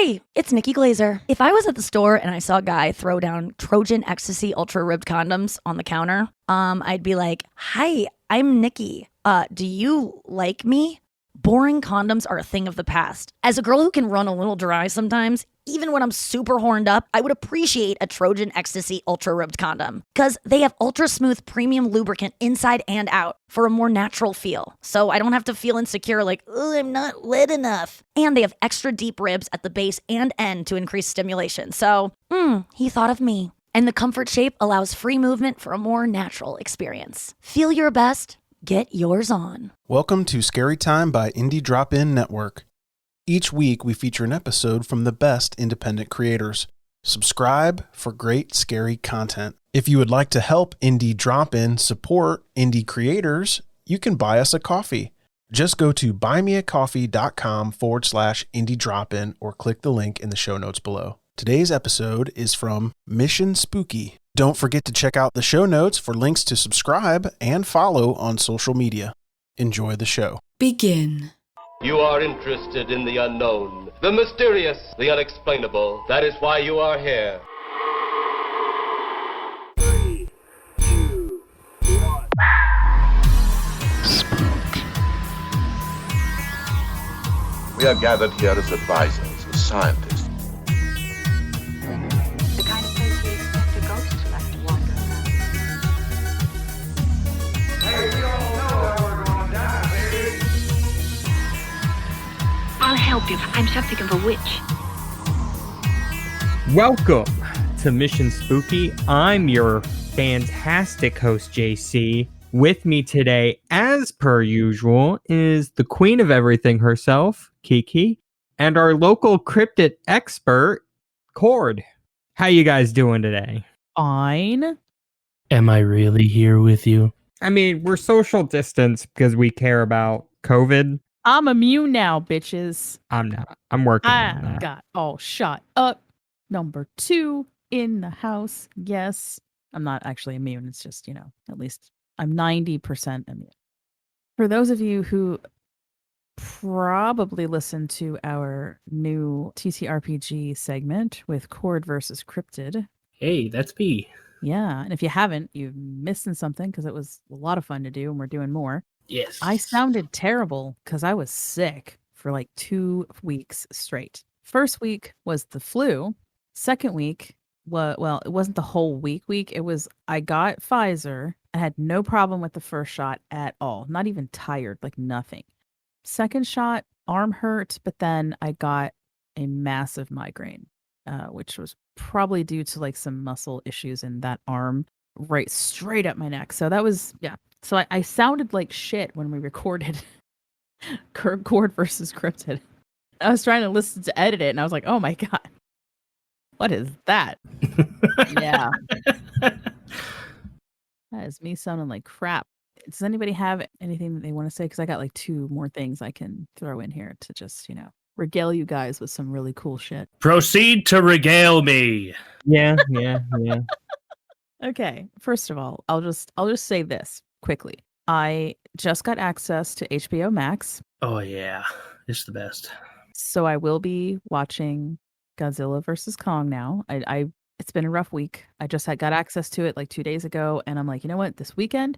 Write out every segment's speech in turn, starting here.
Hey, it's Nikki Glazer. If I was at the store and I saw a guy throw down Trojan Ecstasy Ultra Ribbed condoms on the counter, I'd be like, "Hi, I'm Nikki. Do you like me?" Boring condoms are a thing of the past. As a girl who can run a little dry sometimes, even when I'm super horned up, I would appreciate a Trojan Ecstasy Ultra Ribbed condom because they have ultra smooth premium lubricant inside and out for a more natural feel. So I don't have to feel insecure like, "Oh, I'm not wet enough." And they have extra deep ribs at the base and end to increase stimulation. So, he thought of me. And the comfort shape allows free movement for a more natural experience. Feel your best. Get yours on. Welcome to Scary Time by Indie Drop-In Network. Each week we feature an episode from the best independent creators. Subscribe for great scary content. If you would like to help Indie Drop-In support indie creators, you can buy us a coffee. Just go to buymeacoffee.com/indie drop-in or click the link in the show notes below. Today's episode is from Mission Spooky. Don't forget to check out the show notes for links to subscribe and follow on social media. Enjoy the show. Begin. You are interested in the unknown, the mysterious, the unexplainable. That is why you are here. 3, 2, 1. Spook. We are gathered here as advisors, as scientists. The kind of place we expect a ghost to like to wander around. Hey, we all know that we're gonna die, baby. I'll help you. I'm something of a witch. Welcome to Mission Spooky. I'm your fantastic host, JC. With me today, as per usual, is the queen of everything herself, Kiki, and our local cryptid expert, Cord. How you guys doing today? Fine. Am I really here with you? I mean, we're social distance because we care about COVID. I'm immune now, bitches. I'm not. I'm working on I that. got all shot up. Number 2 in the house. Yes. I'm not actually immune. It's just, at least I'm 90% immune. For those of you who probably listened to our new TTRPG segment with Cord versus Cryptid. Hey, that's me. Yeah. And if you haven't, you're missing something because it was a lot of fun to do and we're doing more. Yes. I sounded terrible because I was sick for like 2 weeks straight. First week was the flu. Second week, well, it wasn't the whole week. It was, I got Pfizer. I had no problem with the first shot at all. Not even tired, like nothing. Second shot, arm hurt, but then I got a massive migraine, which was probably due to like some muscle issues in that arm right straight up my neck. So that was, yeah. So I sounded like shit when we recorded Cord versus Cryptid. I was trying to listen to edit it and I was like, oh my God, what is that? Yeah. That is me sounding like crap. Does anybody have anything that they want to say? Because I got like 2 more things I can throw in here to just, regale you guys with some really cool shit. Proceed to regale me. Yeah. Okay. First of all, I'll just say this quickly. I just got access to HBO Max. Oh, yeah. It's the best. So I will be watching Godzilla vs. Kong now. It's been a rough week. I just got access to it like 2 days ago. And I'm like, you know what? This weekend,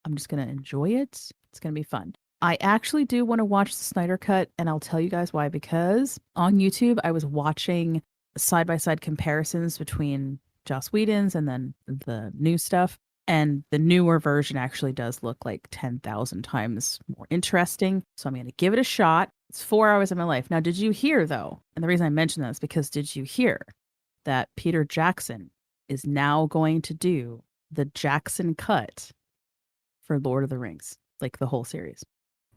I'm just going to enjoy it. It's going to be fun. I actually do want to watch the Snyder Cut. And I'll tell you guys why. Because on YouTube, I was watching side-by-side comparisons between Joss Whedon's and then the new stuff. And the newer version actually does look like 10,000 times more interesting. So I'm going to give it a shot. It's 4 hours of my life. Now, did you hear, though? And the reason I mention that is because did you hear that Peter Jackson is now going to do the Jackson cut for Lord of the Rings, like the whole series?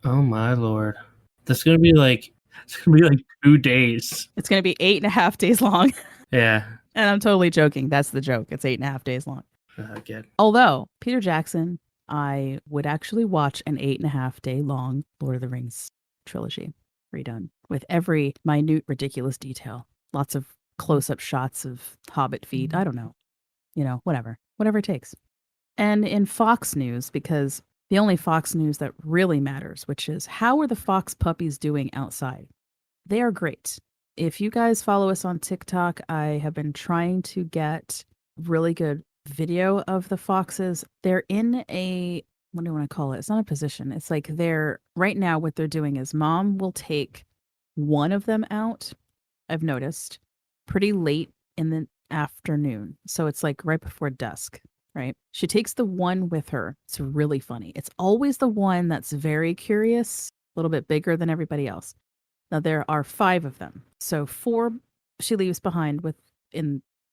Oh, my Lord. That's going to be like 2 days. It's going to be 8.5 days long. Yeah. And I'm totally joking. That's the joke. It's 8.5 days long. Good. Although, Peter Jackson, I would actually watch an 8.5 day long Lord of the Rings trilogy redone with every minute, ridiculous detail. Lots of close-up shots of Hobbit feet. I don't know. Whatever it takes. And in Fox News, because the only Fox News that really matters, which is how are the fox puppies doing outside? They are great. If you guys follow us on TikTok, I have been trying to get really good video of the foxes. They're in a, what do you want to call it? It's not a position. It's like they're, right now, what they're doing is mom will take one of them out, I've noticed, pretty late in the afternoon. So it's like right before dusk, right? She takes the one with her. It's really funny. It's always the one that's very curious, a little bit bigger than everybody else. Now there are 5 of them. So 4 she leaves behind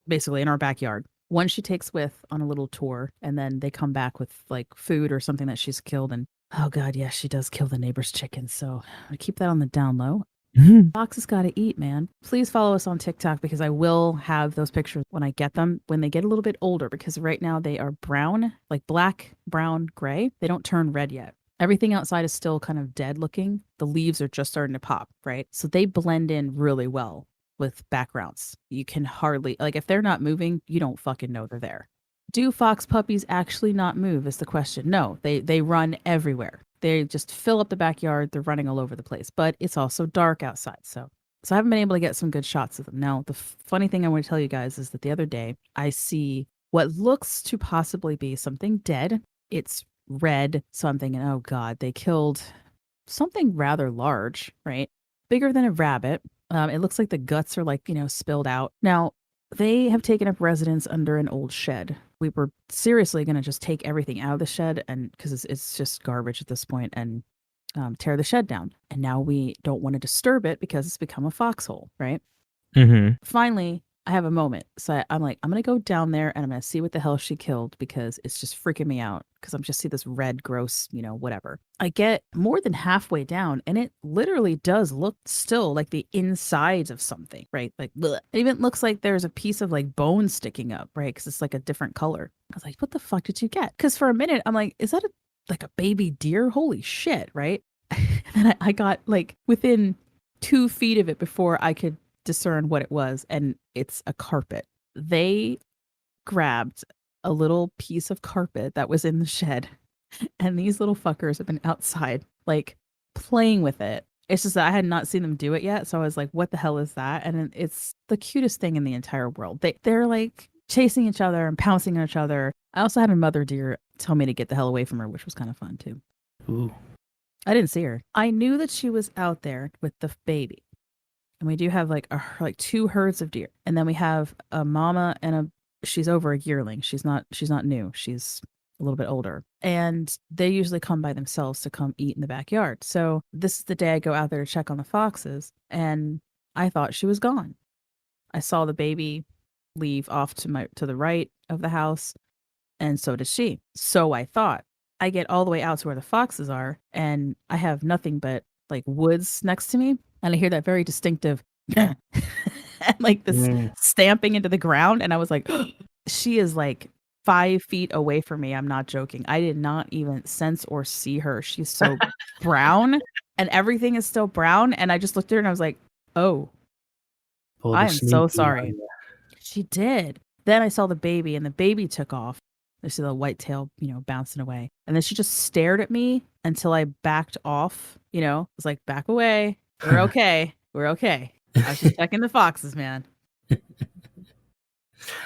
basically in our backyard. One she takes with on a little tour, and then they come back with like food or something that she's killed. And oh god, yeah, she does kill the neighbor's chicken. So I keep that on the down low. Foxes gotta eat, man. Please follow us on TikTok because I will have those pictures when I get them, when they get a little bit older, because right now they are brown, like black, brown, gray. They don't turn red yet. Everything outside is still kind of dead looking. The leaves are just starting to pop, right? So they blend in really well with backgrounds. You can hardly, like, if they're not moving, you don't fucking know they're there. Do fox puppies actually not move is the question. No, they run everywhere. They just fill up the backyard. They're running all over the place, but it's also dark outside. So I haven't been able to get some good shots of them. Now, the funny thing I want to tell you guys is that the other day I see what looks to possibly be something dead. It's red. So I'm thinking, oh God, they killed something rather large, right? Bigger than a rabbit. It looks like the guts are like, spilled out. Now, they have taken up residence under an old shed. We were seriously going to just take everything out of the shed, and because it's just garbage at this point, and tear the shed down. And now we don't want to disturb it because it's become a foxhole, right? Mm-hmm. Finally, I have a moment. So I'm like, I'm going to go down there and I'm going to see what the hell she killed because it's just freaking me out because I'm just see this red, gross, whatever. I get more than halfway down and it literally does look still like the insides of something, right? Like, bleh. It even looks like there's a piece of like bone sticking up, right? Because it's like a different color. I was like, what the fuck did you get? Because for a minute, I'm like, is that like a baby deer? Holy shit, right? And then I got like within 2 feet of it before I could discern what it was, and it's a carpet. They grabbed a little piece of carpet that was in the shed, and these little fuckers have been outside like playing with it. It's just that I had not seen them do it yet, so I was like, what the hell is that? And it's the cutest thing in the entire world. They're like chasing each other and pouncing on each other. I also had a mother deer tell me to get the hell away from her, which was kind of fun too. Ooh. I didn't see her. I knew that she was out there with the baby. And we do have like 2 herds of deer. And then we have a mama and she's over a yearling. She's not new. She's a little bit older. And they usually come by themselves to come eat in the backyard. So this is the day I go out there to check on the foxes. And I thought she was gone. I saw the baby leave off to the right of the house. And so did she. So I thought. I get all the way out to where the foxes are. And I have nothing but like woods next to me. And I hear that very distinctive and like this stamping into the ground. And I was like, she is like 5 feet away from me. I'm not joking. I did not even sense or see her. She's so brown and everything is still brown. And I just looked at her and I was like, oh, I am so sorry. She did. Then I saw the baby and the baby took off. I see the white tail, bouncing away. And then she just stared at me until I backed off, was like, back away. We're okay. We're okay. I was just checking the foxes, man.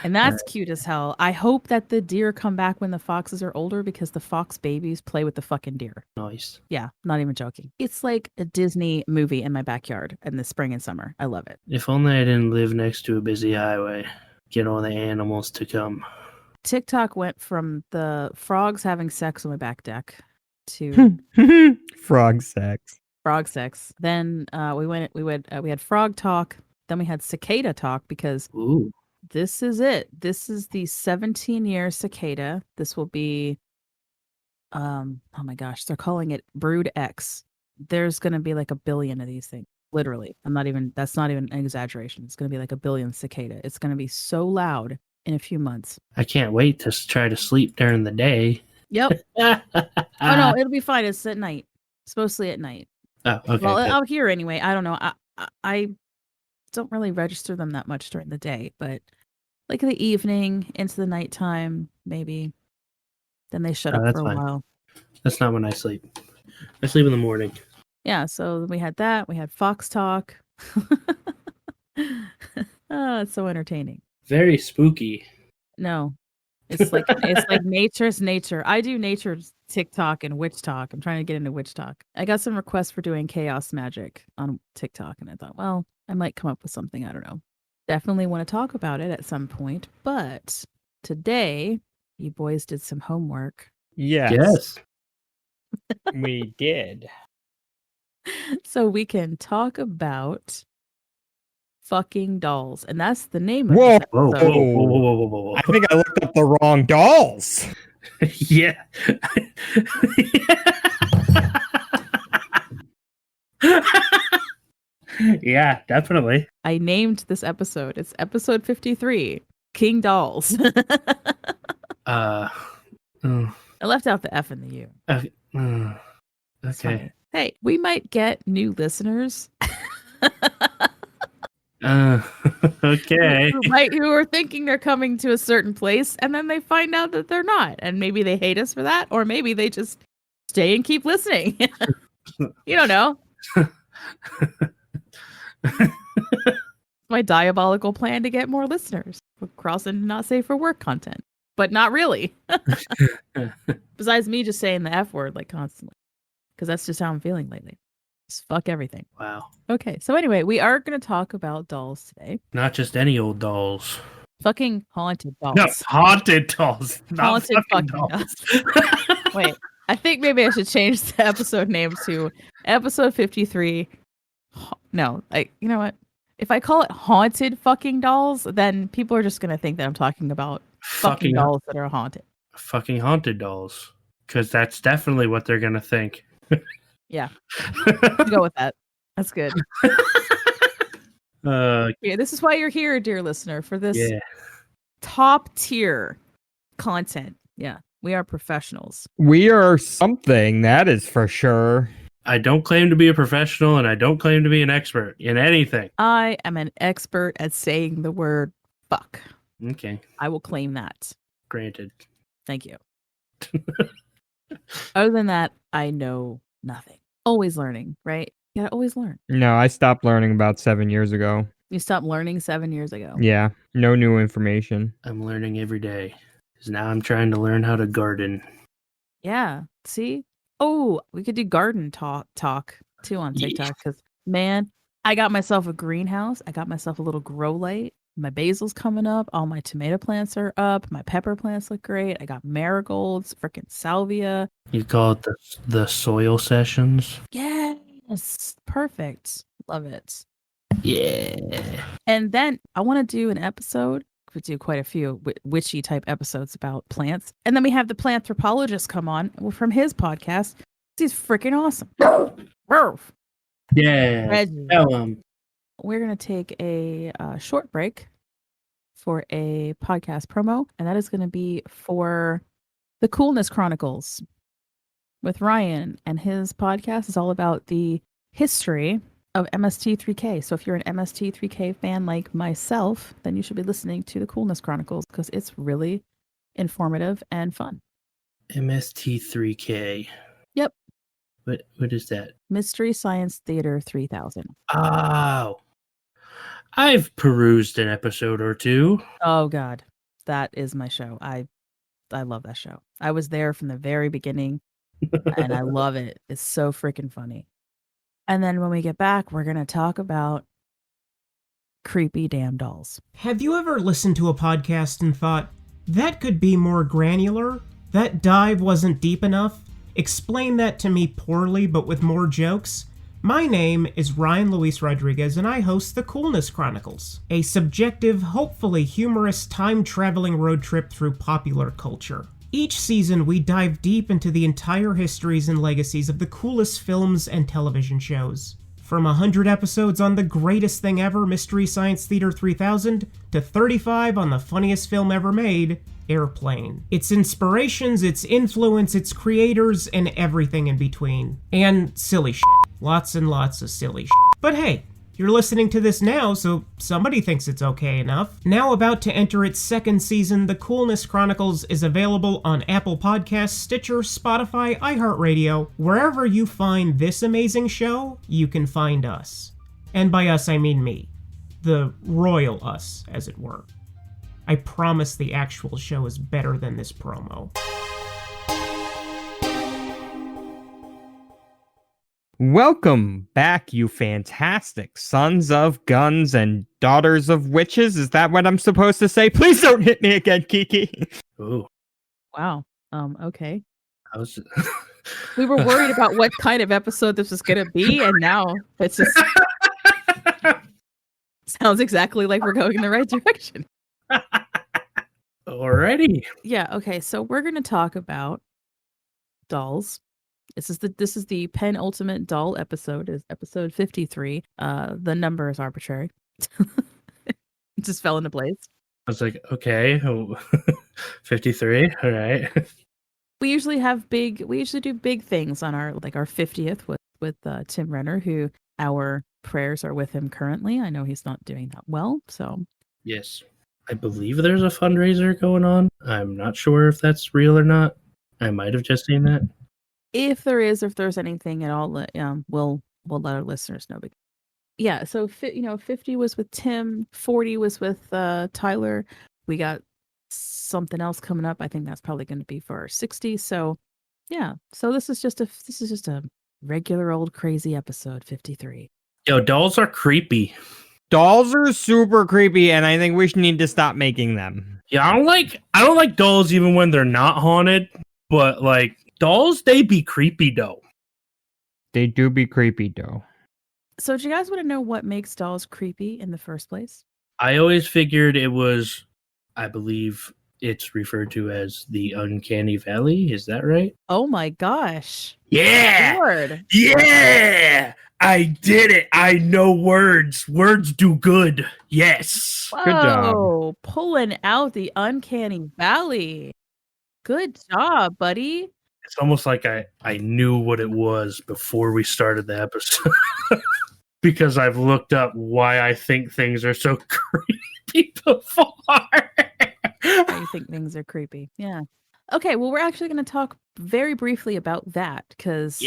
And that's cute as hell. I hope that the deer come back when the foxes are older because the fox babies play with the fucking deer. Nice. Yeah, not even joking. It's like a Disney movie in my backyard in the spring and summer. I love it. If only I didn't live next to a busy highway. Get all the animals to come. TikTok went from the frogs having sex on my back deck to frog sex. Frog sex. Then we had frog talk. Then we had cicada talk because Ooh. This is it. This is the 17-year cicada. This will be, oh my gosh, they're calling it Brood X. There's going to be like 1 billion of these things. Literally. That's not even an exaggeration. It's going to be like 1 billion cicada. It's going to be so loud in a few months. I can't wait to try to sleep during the day. Yep. Oh no, it'll be fine. It's at night. It's mostly at night. Oh, okay. Well, good. out here anyway. I don't know. I don't really register them that much during the day, but like in the evening into the nighttime, maybe. Then they shut up that's for a fine. while. That's not when I sleep. I sleep in the morning. Yeah, so we had that. We had Fox Talk. Oh, it's so entertaining. Very spooky. No, it's like nature's nature. I do nature's TikTok and witch talk. I'm trying to get into witch talk. I got some requests for doing chaos magic on TikTok, and I thought, well, I might come up with something. I don't know. Definitely want to talk about it at some point. But today, you boys did some homework. Yes. We did. So we can talk about fucking dolls. And that's the name of Whoa. this Whoa, episode. whoa. I think I looked up the wrong dolls. Yeah. Yeah, definitely. I named this episode. It's episode 53, King Dolls. Oh, I left out the F and the U. okay. It's funny. Hey, we might get new listeners Okay. who are thinking they're coming to a certain place, and then they find out that they're not. And maybe they hate us for that, or maybe they just stay and keep listening. You don't know. My diabolical plan to get more listeners. Cross into not safe for work content. But not really. Besides me just saying the F word like constantly. Because that's just how I'm feeling lately. Just fuck everything. Wow. Okay, so anyway, we are going to talk about dolls today. Not just any old dolls. Fucking haunted dolls. No, haunted dolls. Not Haunted fucking fucking dolls. Wait, I think maybe I should change the episode name to episode 53. No, you know what? If I call it haunted fucking dolls, then people are just going to think that I'm talking about fucking dolls that are haunted. Fucking haunted dolls. Because that's definitely what they're going to think. Yeah. Go with that. That's good. Yeah, this is why you're here, dear listener, for this top tier content. Yeah, we are professionals. We are something, that is for sure. I don't claim to be a professional, and I don't claim to be an expert in anything. I am an expert at saying the word fuck. Okay. I will claim that. Granted. Thank you. Other than that, I know nothing. Always learning, right? You gotta always learn. No, I stopped learning about 7 years ago. You stopped learning 7 years ago. Yeah, no new information. I'm learning every day. Because now I'm trying to learn how to garden. Yeah. See? Oh, we could do garden talk too on TikTok. Because, man, I got myself a greenhouse. I got myself a little grow light. My basil's coming up. All my tomato plants are up. My pepper plants look great. I got marigolds, freaking salvia. You call it the soil sessions? Yes. Perfect. Love it. Yeah. And then I want to do an episode. We do quite a few witchy type episodes about plants. And then we have the planthropologist come on from his podcast. He's freaking awesome. Yeah. Reggie. Tell him. We're going to take a short break for a podcast promo, and that is going to be for the Coolness Chronicles with Ryan, and his podcast is all about the history of MST3K. So if you're an MST3K fan like myself, then you should be listening to the Coolness Chronicles because it's really informative and fun. MST3K. Yep. What is that? Mystery Science Theater 3000. Oh. I've perused an episode or two. Oh God, that is my show. I love that show. I was there from the very beginning, and I love it. It's so freaking funny. And then when we get back, we're gonna talk about creepy damn dolls. Have you ever listened to a podcast and thought, that could be more granular? That dive wasn't deep enough? Explain that to me poorly but with more jokes? My name is Ryan Luis Rodriguez, and I host the Coolness Chronicles, a subjective, hopefully humorous time-traveling road trip through popular culture. Each season, we dive deep into the entire histories and legacies of the coolest films and television shows. From 100 episodes on the greatest thing ever, Mystery Science Theater 3000, to 35 on the funniest film ever made, Airplane. Its inspirations, its influence, its creators, and everything in between. And silly shit. Lots and lots of silly shit. But hey, you're listening to this now, so somebody thinks it's okay enough. Now about to enter its second season, The Coolness Chronicles is available on Apple Podcasts, Stitcher, Spotify, iHeartRadio. Wherever you find this amazing show, you can find us. And by us, I mean me. The royal us, as it were. I promise the actual show is better than this promo. Welcome back, you fantastic sons of guns and daughters of witches. Is that what I'm supposed to say? Please don't hit me again, Kiki. Ooh, Wow. Okay. I was. We were worried about what kind of episode this was going to be, and now it's just sounds exactly like we're going in the right direction. Alrighty. Yeah. Okay. So we're going to talk about dolls. This is the penultimate doll episode. Is episode 53. The number is arbitrary. It just fell into place. I was like, okay, 53. All right. We usually do big things on our 50th with Tim Renner, who our prayers are with him currently. I know he's not doing that well, so Yes. I believe there's a fundraiser going on. I'm not sure if that's real or not. I might have just seen that. if there's anything at all, we'll let our listeners know. Yeah, so 50 was with Tim, 40 was with Tyler. We got something else coming up. I think that's probably going to be for our 60. So yeah, so this is just a regular old crazy episode 53. Yo, dolls are creepy. Dolls are super creepy, and I think we need to stop making them. Yeah, I don't like dolls even when they're not haunted, but like dolls, they be creepy though. They do be creepy, though. So do you guys want to know what makes dolls creepy in the first place? I always figured it was, I believe it's referred to as the uncanny valley. Is that right? Oh my gosh. Yeah. Lord. Yeah. I did it. I know words. Words do good. Yes. Whoa, Good job. pulling out the uncanny valley. Good job, buddy. It's almost like I knew what it was before we started the episode. Because I've looked up why I think things are so creepy before. Why you think things are creepy. Yeah. Okay, well, we're actually going to talk very briefly about that because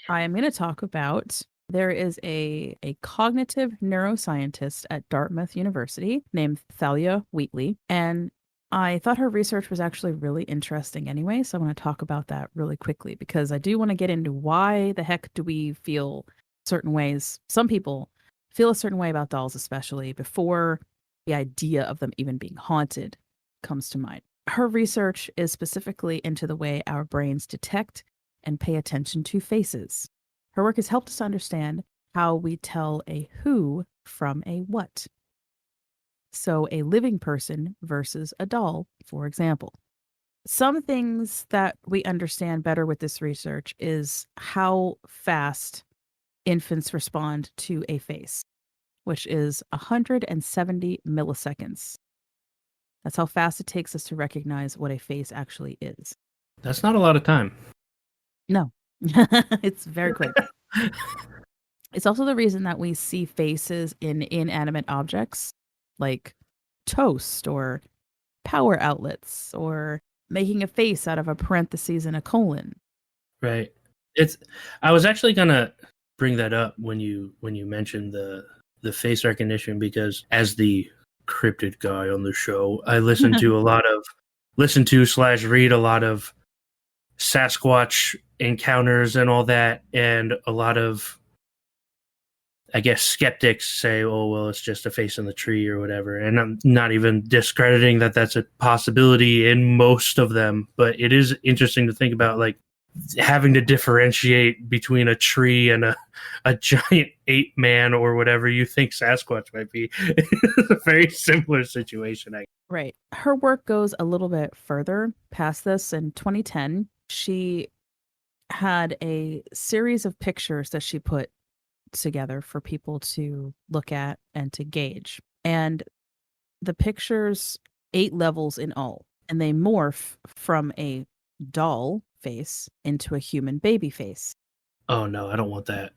I am going to talk about there is a cognitive neuroscientist at Dartmouth University named Thalia Wheatley, and I thought her research was actually really interesting anyway, so I want to talk about that really quickly because I do want to get into why the heck do we feel certain ways. Some people feel a certain way about dolls, especially before the idea of them even being haunted comes to mind. Her research is specifically into the way our brains detect and pay attention to faces. Her work has helped us understand how we tell a who from a what. So a living person versus a doll, for example. Some things that we understand better with this research is how fast infants respond to a face, which is 170 milliseconds. That's how fast it takes us to recognize what a face actually is. That's not a lot of time. No, it's very quick. It's also the reason that we see faces in inanimate objects like toast or power outlets or making a face out of a parentheses and a colon. Right. I was actually gonna bring that up when you mentioned the face recognition because as the cryptid guy on the show, I listen to read a lot of Sasquatch encounters and all that, and a lot of, I guess, skeptics say, oh, well, it's just a face in the tree or whatever. And I'm not even discrediting that that's a possibility in most of them, but it is interesting to think about, like, having to differentiate between a tree and a giant ape man or whatever you think Sasquatch might be. It's a very similar situation. Right. Her work goes a little bit further past this. In 2010, she had a series of pictures that she put together for people to look at and to gauge. And the pictures, 8 levels in all, and they morph from a doll face into a human baby face. Oh no, I don't want that.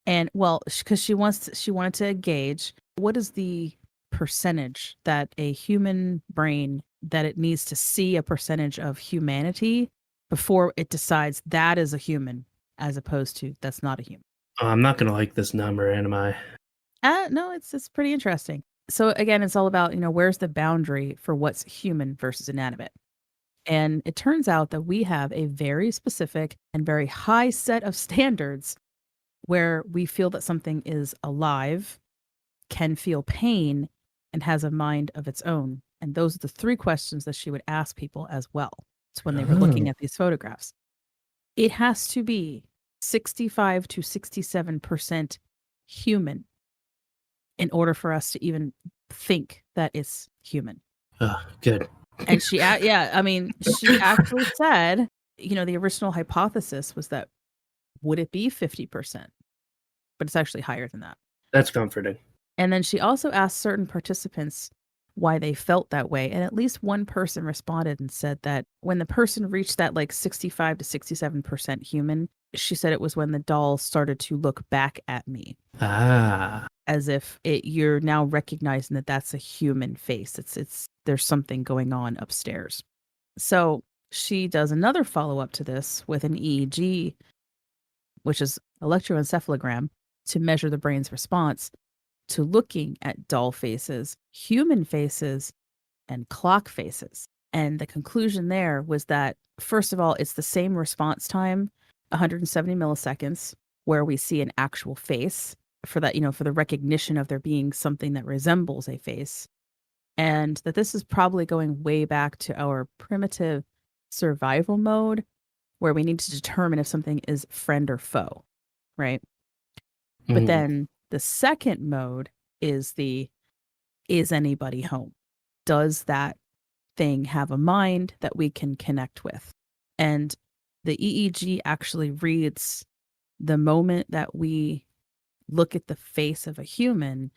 And well, because she wanted to gauge what is the percentage that a human brain that it needs to see a percentage of humanity before it decides that is a human as opposed to that's not a human. I'm not gonna like this number, am I? No, it's pretty interesting. So again, it's all about, where's the boundary for what's human versus inanimate? And it turns out that we have a very specific and very high set of standards where we feel that something is alive, can feel pain, and has a mind of its own. And those are the 3 questions that she would ask people as well. It's when they were looking at these photographs. It has to be 65 to 67% human in order for us to even think that it's human. Good. And she actually said, the original hypothesis was that would it be 50%? But it's actually higher than that. That's comforting. And then she also asked certain participants why they felt that way. And at least one person responded and said that when the person reached that like 65 to 67% human, she said it was when the doll started to look back at me. As if you're now recognizing that that's a human face. There's something going on upstairs. So she does another follow-up to this with an EEG, which is electroencephalogram, to measure the brain's response to looking at doll faces, human faces, and clock faces. And the conclusion there was that, first of all, it's the same response time, 170 milliseconds, where we see an actual face for that, for the recognition of there being something that resembles a face. And that this is probably going way back to our primitive survival mode, where we need to determine if something is friend or foe, right? But then the second mode is is anybody home? Does that thing have a mind that we can connect with? And the EEG actually reads the moment that we look at the face of a human.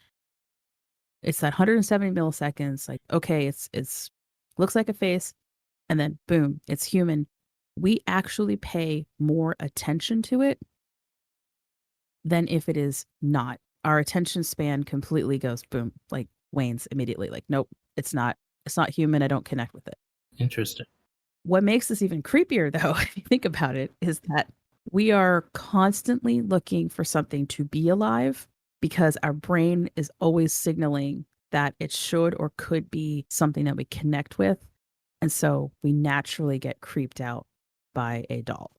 It's that 170 milliseconds, like, okay, it's looks like a face, and then boom, it's human. We actually pay more attention to it than if it is not. Our attention span completely goes boom, like wanes immediately. Like, nope, it's not human. I don't connect with it. Interesting. What makes this even creepier, though, if you think about it, is that we are constantly looking for something to be alive because our brain is always signaling that it should or could be something that we connect with. And so we naturally get creeped out by a doll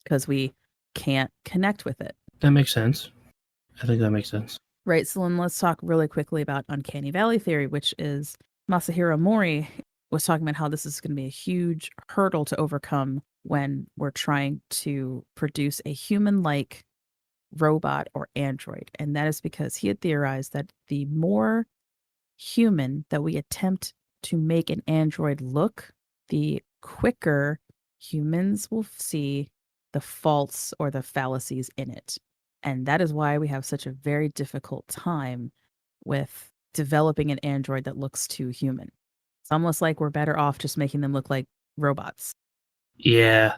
because we can't connect with it. That makes sense. I think that makes sense. Right. So then let's talk really quickly about Uncanny Valley theory, which is Masahiro Mori was talking about how this is going to be a huge hurdle to overcome when we're trying to produce a human-like robot or android. And that is because he had theorized that the more human that we attempt to make an android look, the quicker humans will see the faults or the fallacies in it. And that is why we have such a very difficult time with developing an android that looks too human. It's almost like we're better off just making them look like robots. Yeah.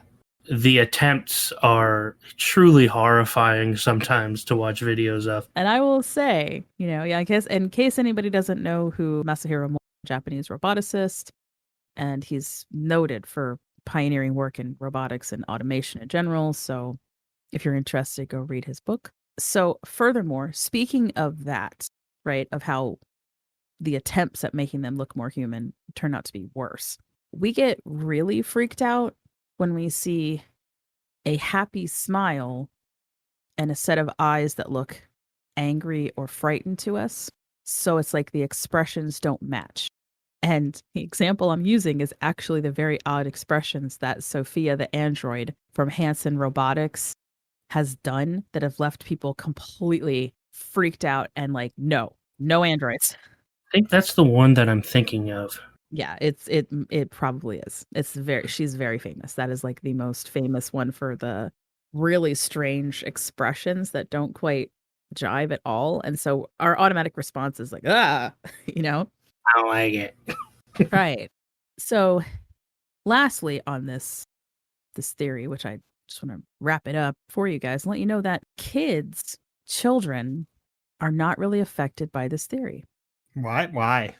The attempts are truly horrifying sometimes to watch videos of. And I will say, I guess in case anybody doesn't know who Masahiro Mori is, a Japanese roboticist, and he's noted for pioneering work in robotics and automation in general. So if you're interested, go read his book. So furthermore, speaking of that, right, of how the attempts at making them look more human turn out to be worse, we get really freaked out when we see a happy smile and a set of eyes that look angry or frightened to us. So it's like the expressions don't match. And the example I'm using is actually the very odd expressions that Sophia, the android from Hanson Robotics, has done that have left people completely freaked out and like, no androids. I think that's the one that I'm thinking of. Yeah, it probably is. She's very famous. That is like the most famous one for the really strange expressions that don't quite jive at all. And so our automatic response is like, I don't like it. Right. So lastly on this theory, which I just want to wrap it up for you guys and let you know that children are not really affected by this theory. Why?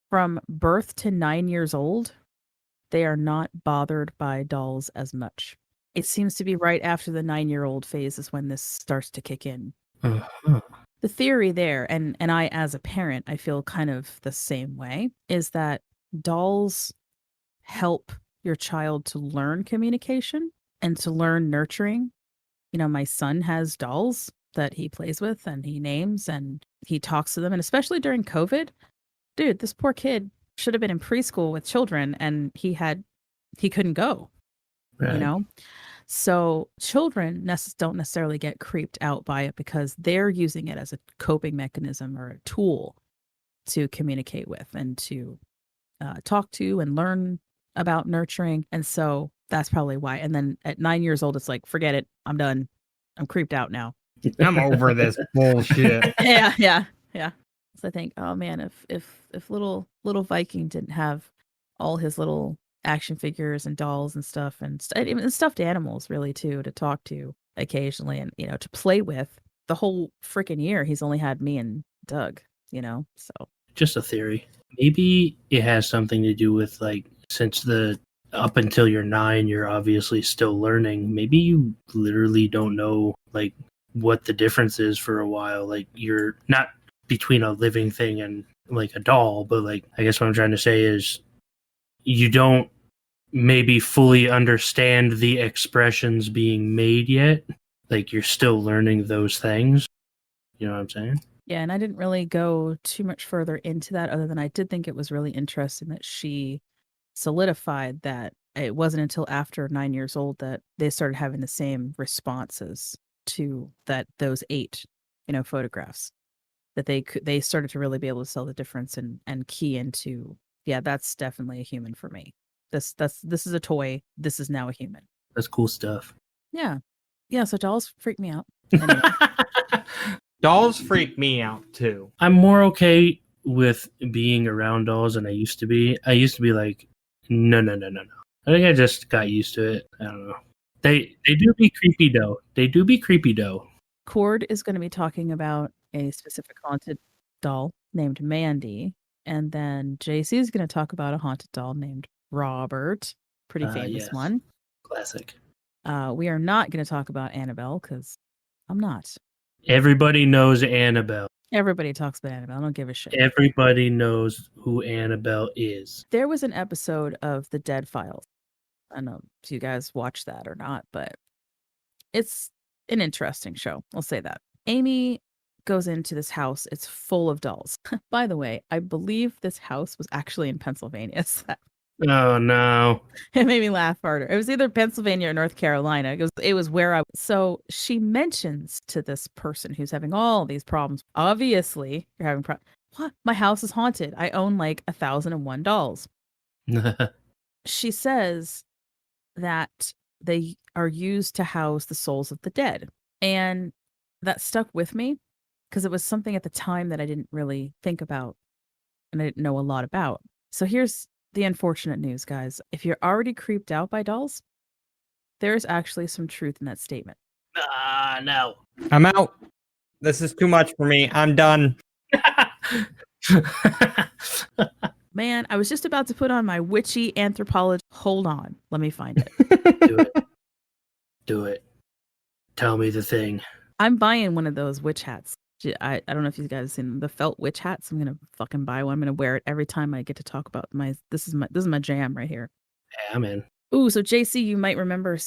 From birth to 9 years old, they are not bothered by dolls as much. It seems to be right after the 9-year-old phase is when this starts to kick in. Uh-huh. the theory there, and I as a parent, I feel kind of the same way, is that dolls help your child to learn communication and to learn nurturing. You know, my son has dolls that he plays with and he names and he talks to them. And especially during COVID, dude, this poor kid should have been in preschool with children and he couldn't go, Right. you know? So children don't necessarily get creeped out by it because they're using it as a coping mechanism or a tool to communicate with and to talk to and learn about nurturing. And so that's probably why. And then at 9 years old, it's like, forget it. I'm done. I'm creeped out now. I'm over this bullshit. Yeah. So I think, oh man, if little Viking didn't have all his little action figures and dolls and stuff and even stuffed animals really too to talk to occasionally and to play with the whole freaking year, he's only had me and Doug. So Just a theory. Maybe it has something to do with like since up until you're 9, you're obviously still learning. Maybe you literally don't know like what the difference is for a while. Like you're not between a living thing and like a doll, but like I guess what I'm trying to say is you don't maybe fully understand the expressions being made yet. Like you're still learning those things. You know what I'm saying? yeah, and I didn't really go too much further into that other than I did think it was really interesting that she solidified that it wasn't until after 9 years old that they started having the same responses to those 8 photographs, that they started to really be able to tell the difference and key into, yeah, that's definitely a human for me. This is a toy. This is now a human. That's cool stuff. Yeah. So dolls freak me out. Anyway. Dolls freak me out too. I'm more okay with being around dolls than I used to be. I used to be like, no. I think I just got used to it. I don't know. They do be creepy though. Cord is going to be talking about a specific haunted doll named Mandy, and then JC is going to talk about a haunted doll named Robert. Pretty famous Yes. one. Classic. We are not going to talk about Annabelle because I'm not. Everybody knows Annabelle. Everybody talks about Annabelle. I don't give a shit. Everybody knows who Annabelle is. There was an episode of The Dead Files. I don't know if you guys watch that or not, but it's an interesting show. I'll say that. Amy goes into this house. It's full of dolls. By the way, I believe this house was actually in Pennsylvania. So Oh no. it made me laugh harder. It was either Pennsylvania or North Carolina. It was where so she mentions to this person who's having all these problems. Obviously, you're having problems. What? My house is haunted. I own like 1,001 dolls. She says that they are used to house the souls of the dead. And that stuck with me because it was something at the time that I didn't really think about and I didn't know a lot about. So here's the unfortunate news, guys. If you're already creeped out by dolls, there's actually some truth in that statement. No. I'm out. This is too much for me. I'm done. Man, I was just about to put on my witchy anthropology. Hold on. Let me find it. Do it. Tell me the thing. I'm buying one of those witch hats. I don't know if you guys have seen the felt witch hats. I'm gonna fucking buy one. I'm gonna wear it every time I get to talk about this is my jam right here. Yeah, I'm in. Ooh, so JC, you might remember.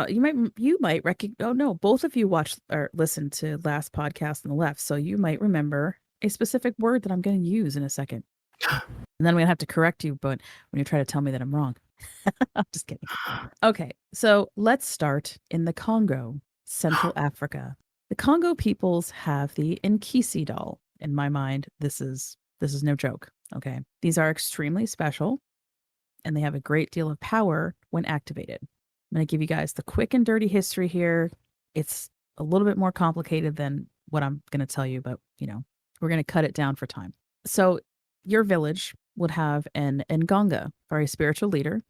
You might recognize. Oh no, both of you watched or listened to last podcast on the left, so you might remember a specific word that I'm going to use in a second, and then I'm gonna have to correct you. But when you try to tell me that I'm wrong, I'm just kidding. Okay, so let's start in the Congo, Central Africa. The Congo peoples have the Nkisi doll. In my mind, this is no joke. Okay. These are extremely special and they have a great deal of power when activated. I'm going to give you guys the quick and dirty history here. It's a little bit more complicated than what I'm going to tell you, but we're going to cut it down for time. So your village would have an Ngonga, or a spiritual leader,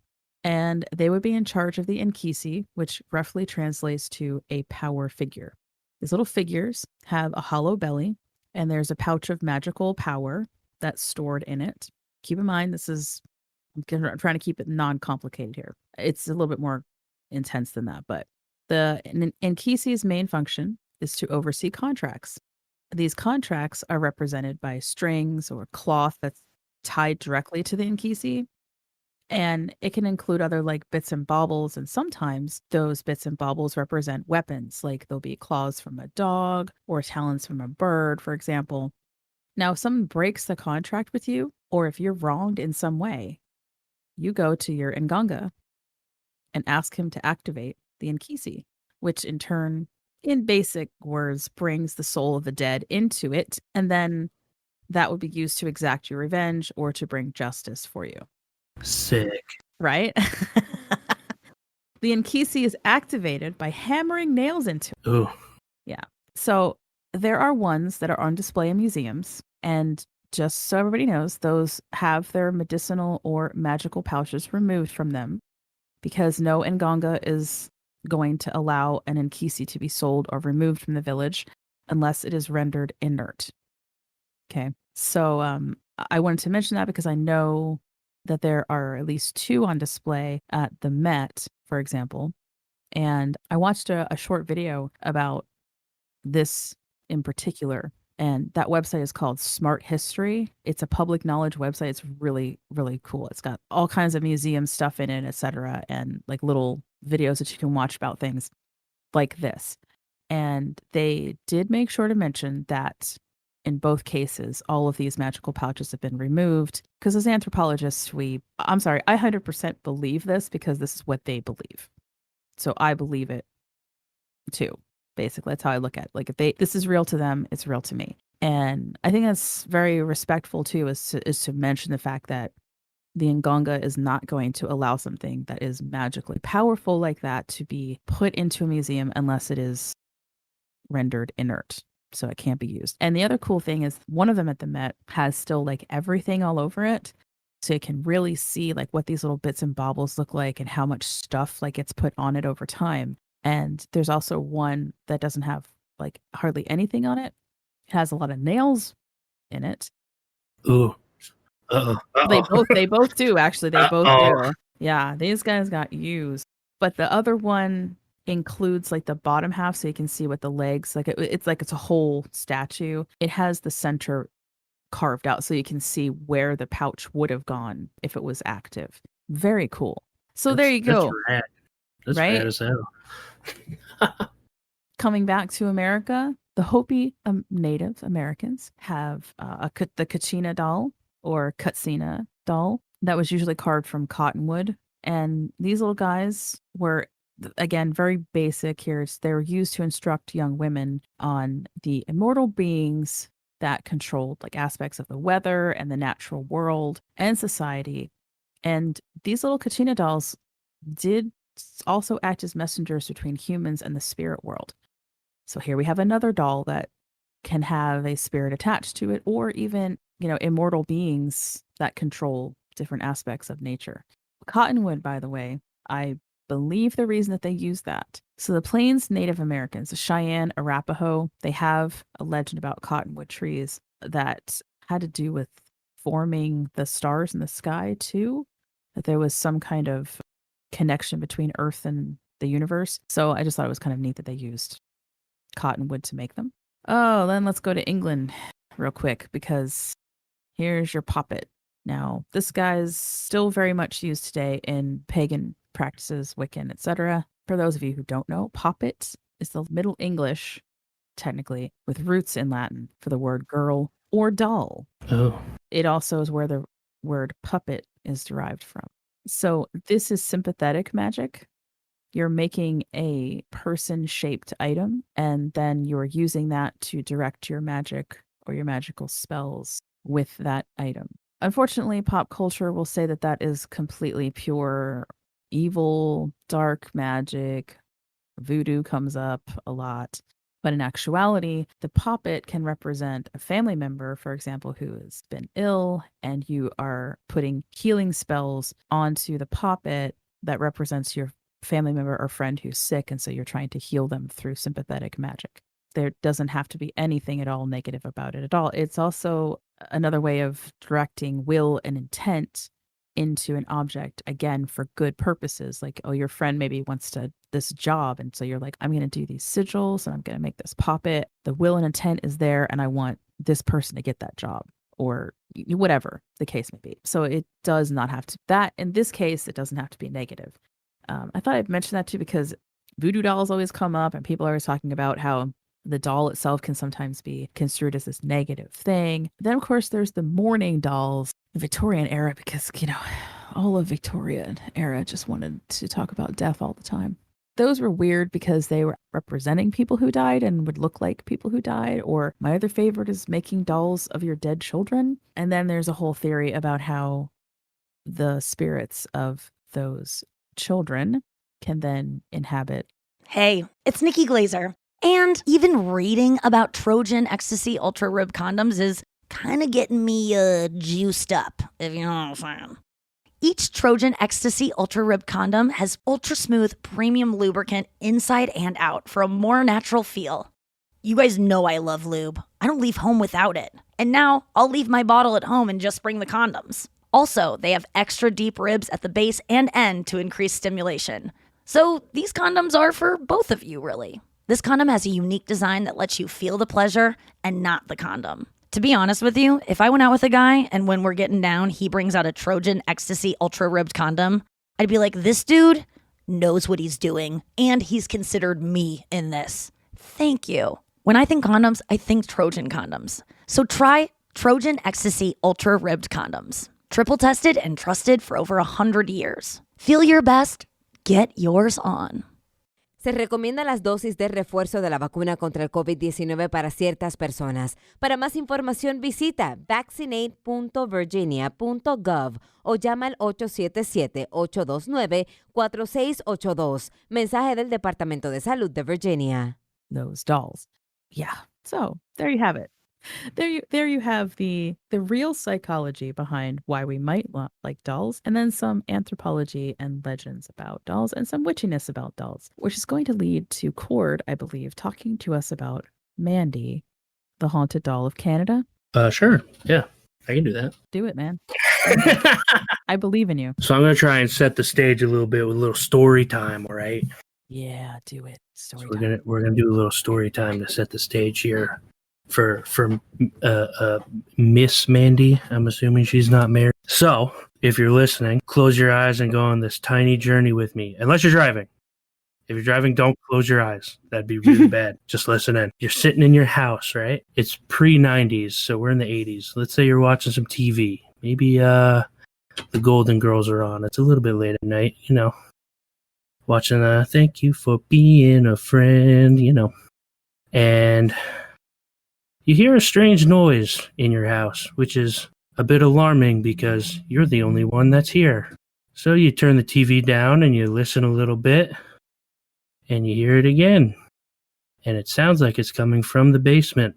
and they would be in charge of the Nkisi, which roughly translates to a power figure. These little figures have a hollow belly, and there's a pouch of magical power that's stored in it. Keep in mind, I'm trying to keep it non-complicated here. It's a little bit more intense than that, but the Nkisi's main function is to oversee contracts. these contracts are represented by strings or cloth that's tied directly to the Nkisi. And it can include other like bits and baubles. And sometimes those bits and baubles represent weapons, like there'll be claws from a dog or talons from a bird, for example. Now, if someone breaks the contract with you, or if you're wronged in some way, you go to your Nganga and ask him to activate the Nkisi, which in turn, in basic words, brings the soul of the dead into it. And then that would be used to exact your revenge or to bring justice for you. Sick. Right? The Nkisi is activated by hammering nails into it. Ooh. Yeah. So there are ones that are on display in museums. And just so everybody knows, those have their medicinal or magical pouches removed from them because no Nganga is going to allow an Nkisi to be sold or removed from the village unless it is rendered inert. Okay. So I wanted to mention that because I know that there are at least 2 on display at the Met, for example. And I watched a short video about this in particular. And that website is called Smart History. It's a public knowledge website. It's really, really cool. It's got all kinds of museum stuff in it, etc., and like little videos that you can watch about things like this. And they did make sure to mention that in both cases, all of these magical pouches have been removed because as anthropologists, I 100% believe this because this is what they believe. So I believe it too. Basically, that's how I look at it. Like if this is real to them, it's real to me. And I think that's very respectful too, is to mention the fact that the Nganga is not going to allow something that is magically powerful like that to be put into a museum unless it is rendered inert. So it can't be used. And the other cool thing is one of them at the Met has still like everything all over it. So you can really see like what these little bits and baubles look like and how much stuff like gets put on it over time. And there's also one that doesn't have like hardly anything on it. It has a lot of nails in it. Ooh. Uh-oh. They both do, actually. They both Uh-oh. do. Yeah, these guys got used. But the other one includes like the bottom half so you can see what the legs like it's a whole statue. It has the center carved out so you can see where the pouch would have gone if it was active. Very cool. So there you go. That's rad. That's right? rad as hell. Coming back to America, the Hopi Native Americans have the Kachina doll or Katsina doll that was usually carved from cottonwood. And these little guys were, again, very basic here. They were used to instruct young women on the immortal beings that controlled like aspects of the weather and the natural world and society. And these little Kachina dolls did also act as messengers between humans and the spirit world. So here we have another doll that can have a spirit attached to it, or even, immortal beings that control different aspects of nature. Cottonwood, by the way, I believe the reason that they use that. So the Plains Native Americans, the Cheyenne, Arapaho, they have a legend about cottonwood trees that had to do with forming the stars in the sky too, that there was some kind of connection between Earth and the universe. So I just thought it was kind of neat that they used cottonwood to make them. Oh, then let's go to England real quick because here's your poppet. Now, this guy's still very much used today in pagan practices, Wiccan, etc. For those of you who don't know, poppet is the Middle English, technically, with roots in Latin for the word girl or doll. Oh. It also is where the word puppet is derived from. So this is sympathetic magic. You're making a person-shaped item, and then you're using that to direct your magic or your magical spells with that item. Unfortunately, pop culture will say that that is completely pure evil, dark magic. Voodoo comes up a lot. But in actuality, the poppet can represent a family member, for example, who has been ill, and you are putting healing spells onto the poppet that represents your family member or friend who's sick, and so you're trying to heal them through sympathetic magic. There doesn't have to be anything at all negative about it at all. It's also another way of directing will and intent into an object, again, for good purposes. Like, oh, your friend maybe wants this job. And so you're like, I'm going to do these sigils and I'm going to make this puppet. The will and intent is there. And I want this person to get that job, or whatever the case may be. So it does not have to, that in this case, it doesn't have to be negative. I thought I'd mention that too, because voodoo dolls always come up and people are always talking about how the doll itself can sometimes be construed as this negative thing. Then, of course, there's the mourning dolls, the Victorian era, because, all of Victorian era just wanted to talk about death all the time. Those were weird because they were representing people who died and would look like people who died. Or my other favorite is making dolls of your dead children. And then there's a whole theory about how the spirits of those children can then inhabit. Hey, it's Nikki Glazer. And even reading about Trojan Ecstasy Ultra Rib condoms is kind of getting me juiced up, if you know what I'm saying. Each Trojan Ecstasy Ultra Rib condom has ultra smooth premium lubricant inside and out for a more natural feel. You guys know I love lube. I don't leave home without it. And now I'll leave my bottle at home and just bring the condoms. Also, they have extra deep ribs at the base and end to increase stimulation. So these condoms are for both of you, really. This condom has a unique design that lets you feel the pleasure and not the condom. To be honest with you, if I went out with a guy and when we're getting down, he brings out a Trojan Ecstasy Ultra Ribbed condom, I'd be like, this dude knows what he's doing and he's considered me in this. Thank you. When I think condoms, I think Trojan condoms. So try Trojan Ecstasy Ultra Ribbed condoms. Triple tested and trusted for over 100 years. Feel your best. Get yours on. Se recomienda las dosis de refuerzo de la vacuna contra el COVID-19 para ciertas personas. Para más información visita vaccinate.virginia.gov o llama al 877-829-4682. Mensaje del Departamento de Salud de Virginia. Those dolls. Yeah. So there you have it. There you have the real psychology behind why we might like dolls, and then some anthropology and legends about dolls, and some witchiness about dolls, which is going to lead to Cord, I believe, talking to us about Mandy, the haunted doll of Canada. Sure. Yeah, I can do that. Do it, man. I believe in you. So I'm going to try and set the stage a little bit with a little story time, all right? Yeah, do it. Story so time. We're gonna do a little story time to set the stage here for Miss Mandy. I'm assuming she's not married. So if you're listening, close your eyes and go on this tiny journey with me. Unless you're driving. If you're driving, don't close your eyes. That'd be really bad. Just listen in. You're sitting in your house, right? It's pre-90s, so we're in the 80s. Let's say you're watching some TV. Maybe the Golden Girls are on. It's a little bit late at night, watching Thank You for Being a Friend, and you hear a strange noise in your house, which is a bit alarming because you're the only one that's here. So you turn the TV down and you listen a little bit and you hear it again. And it sounds like it's coming from the basement.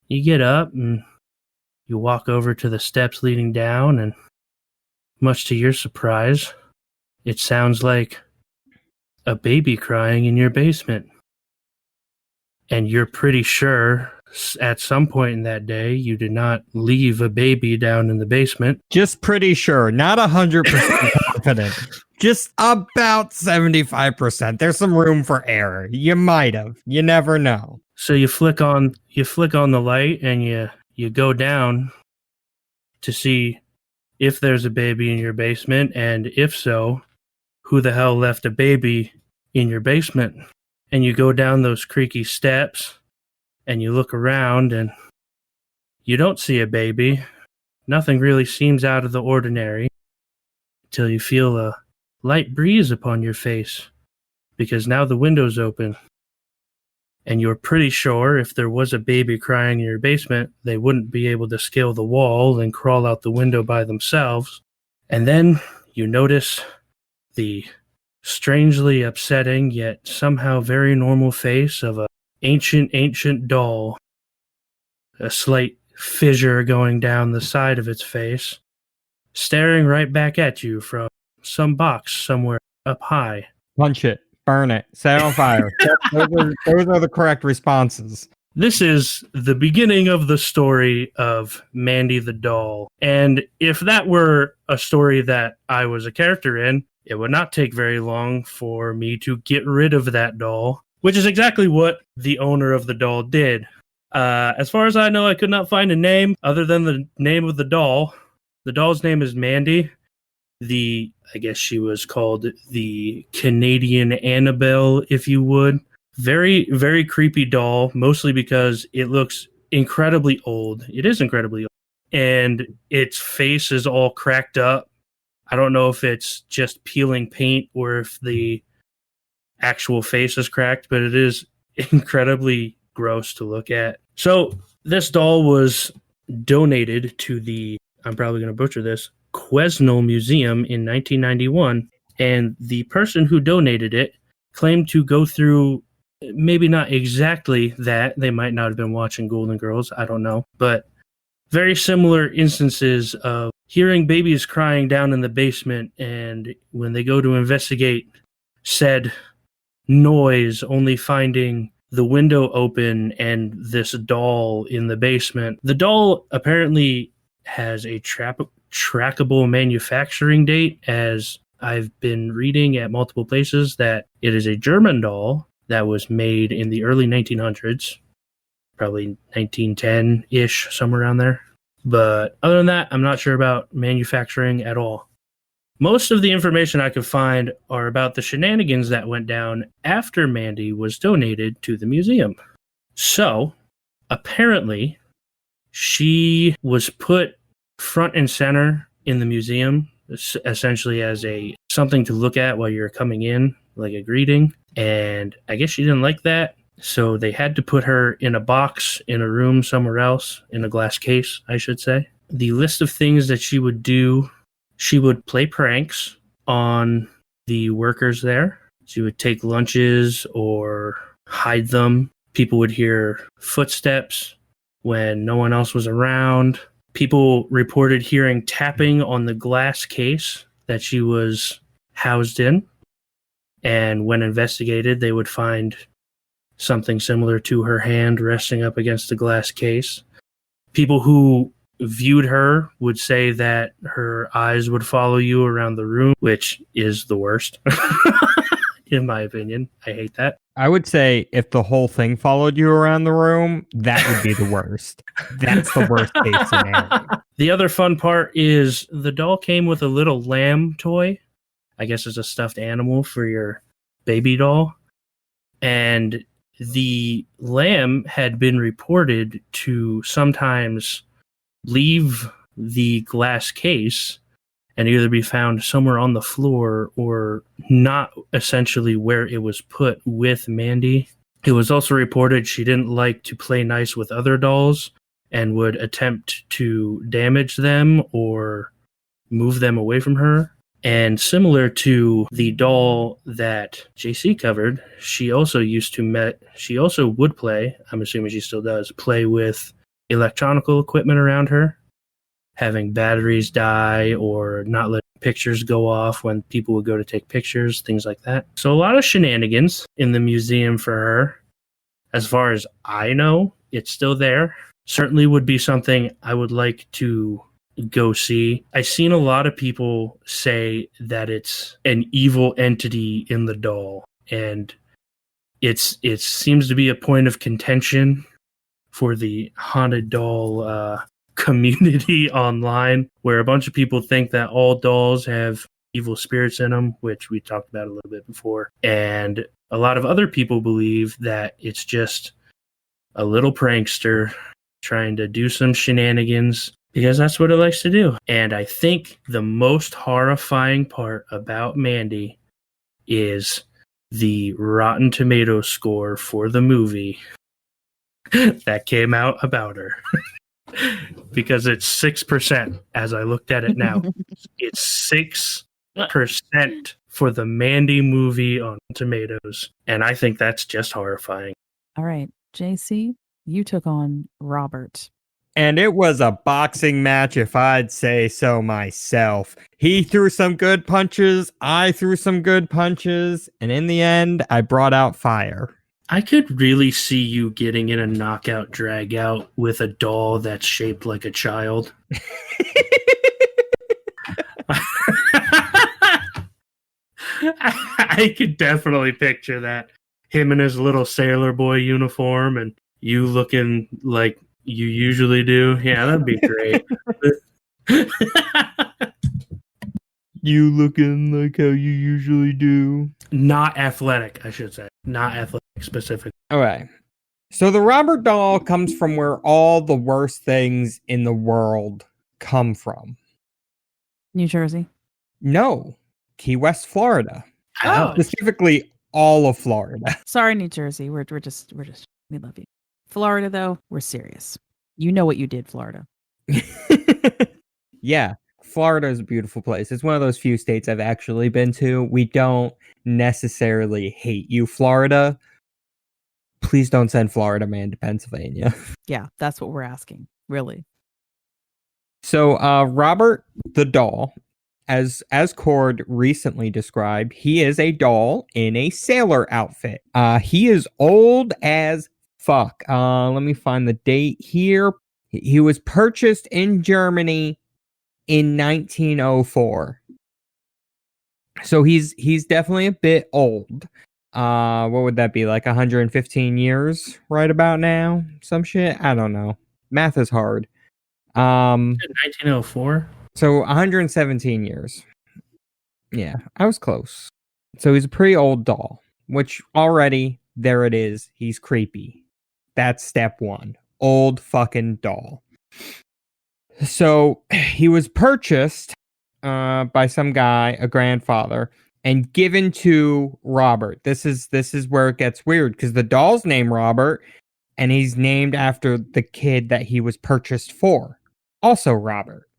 You get up and you walk over to the steps leading down, and much to your surprise, it sounds like a baby crying in your basement. And you're pretty sure at some point in that day, you did not leave a baby down in the basement. Just pretty sure, not 100% confident. Just about 75%. There's some room for error. You might have. You never know. So you flick on the light and you go down to see if there's a baby in your basement, and if so, who the hell left a baby in your basement? And you go down those creaky steps and you look around and you don't see a baby. Nothing really seems out of the ordinary until you feel a light breeze upon your face, because now the window's open. And you're pretty sure if there was a baby crying in your basement, they wouldn't be able to scale the wall and crawl out the window by themselves. And then you notice the strangely upsetting yet somehow very normal face of a ancient doll. A slight fissure going down the side of its face, staring right back at you from some box somewhere up high. Punch it, burn it, set it on fire. Those are the correct responses. This is the beginning of the story of Mandy the Doll. And if that were a story that I was a character in, it would not take very long for me to get rid of that doll, which is exactly what the owner of the doll did. As far as I know, I could not find a name other than the name of the doll. The doll's name is Mandy. I guess she was called the Canadian Annabelle, if you would. Very, very creepy doll, mostly because it looks incredibly old. It is incredibly old. And its face is all cracked up. I don't know if it's just peeling paint or if the actual face is cracked, but it is incredibly gross to look at. So this doll was donated to the, I'm probably going to butcher this, Quesnel Museum in 1991. And the person who donated it claimed to go through maybe not exactly that. They might not have been watching Golden Girls. I don't know. But very similar instances of hearing babies crying down in the basement. And when they go to investigate said noise, only finding the window open and this doll in the basement. The doll apparently has a trackable manufacturing date, as I've been reading at multiple places that it is a German doll that was made in the early 1900s, probably 1910-ish, somewhere around there. But other than that, I'm not sure about manufacturing at all. Most of the information I could find are about the shenanigans that went down after Mandy was donated to the museum. So, apparently, she was put front and center in the museum, essentially as something to look at while you're coming in, like a greeting. And I guess she didn't like that, so they had to put her in a box in a room somewhere else, in a glass case, I should say. The list of things that she would do: she would play pranks on the workers there. She would take lunches or hide them. People would hear footsteps when no one else was around. People reported hearing tapping on the glass case that she was housed in. And when investigated, they would find something similar to her hand resting up against the glass case. People who viewed her would say that her eyes would follow you around the room, which is the worst, in my opinion. I hate that. I would say if the whole thing followed you around the room, that would be the worst. That's the worst case scenario. The other fun part is the doll came with a little lamb toy. I guess it's a stuffed animal for your baby doll. And the lamb had been reported to sometimes leave the glass case and either be found somewhere on the floor or not essentially where it was put with Mandy. It was also reported she didn't like to play nice with other dolls and would attempt to damage them or move them away from her. And similar to the doll that JC covered, she also would play, I'm assuming she still does, play with electronical equipment around her, having batteries die or not letting pictures go off when people would go to take pictures, things like that. So a lot of shenanigans in the museum for her. As far as I know, it's still there. Certainly would be something I would like to go see. I've seen a lot of people say that it's an evil entity in the doll, and it seems to be a point of contention for the haunted doll community online, where a bunch of people think that all dolls have evil spirits in them, which we talked about a little bit before. And a lot of other people believe that it's just a little prankster trying to do some shenanigans because that's what it likes to do. And I think the most horrifying part about Mandy is the Rotten Tomatoes score for the movie that came out about her. Because it's 6% as I looked at it now. It's 6% for the Mandy movie on Tomatoes. And I think that's just horrifying. All right, JC, you took on Robert. And it was a boxing match, if I'd say so myself. He threw some good punches. I threw some good punches. And in the end, I brought out fire. I could really see you getting in a knockout drag out with a doll that's shaped like a child. I could definitely picture that. Him in his little sailor boy uniform and you looking like you usually do. Yeah, that'd be great. You looking like how you usually do. Not athletic, I should say. Not athletic specifically. All right. So the Robert doll comes from where all the worst things in the world come from. New Jersey. No, Key West, Florida. Oh. Specifically, all of Florida. Sorry, New Jersey. We're just we love you. Florida, though, we're serious. You know what you did, Florida. Yeah, Florida is a beautiful place. It's one of those few states I've actually been to. We don't necessarily hate you, Florida. Please don't send Florida man to Pennsylvania. Yeah, that's what we're asking. Really. So, Robert the doll, as Cord recently described, he is a doll in a sailor outfit. He is old as fuck. Let me find the date here. He was purchased in Germany in 1904. So he's definitely a bit old. What would that be, like 115 years right about now? Some shit? I don't know. Math is hard. 1904? So 117 years. Yeah, I was close. So he's a pretty old doll, which already, there it is. He's creepy. That's step one. Old fucking doll. So he was purchased by some guy, a grandfather, and given to Robert. This is where it gets weird, because the doll's named Robert, and he's named after the kid that he was purchased for. Also Robert.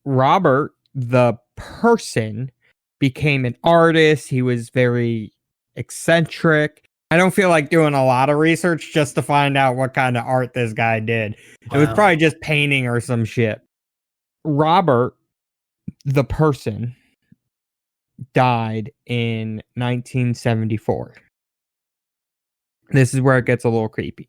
Robert, the person, became an artist. He was very eccentric. I don't feel like doing a lot of research just to find out what kind of art this guy did. Wow. It was probably just painting or some shit. Robert, the person, died in 1974. This is where it gets a little creepy.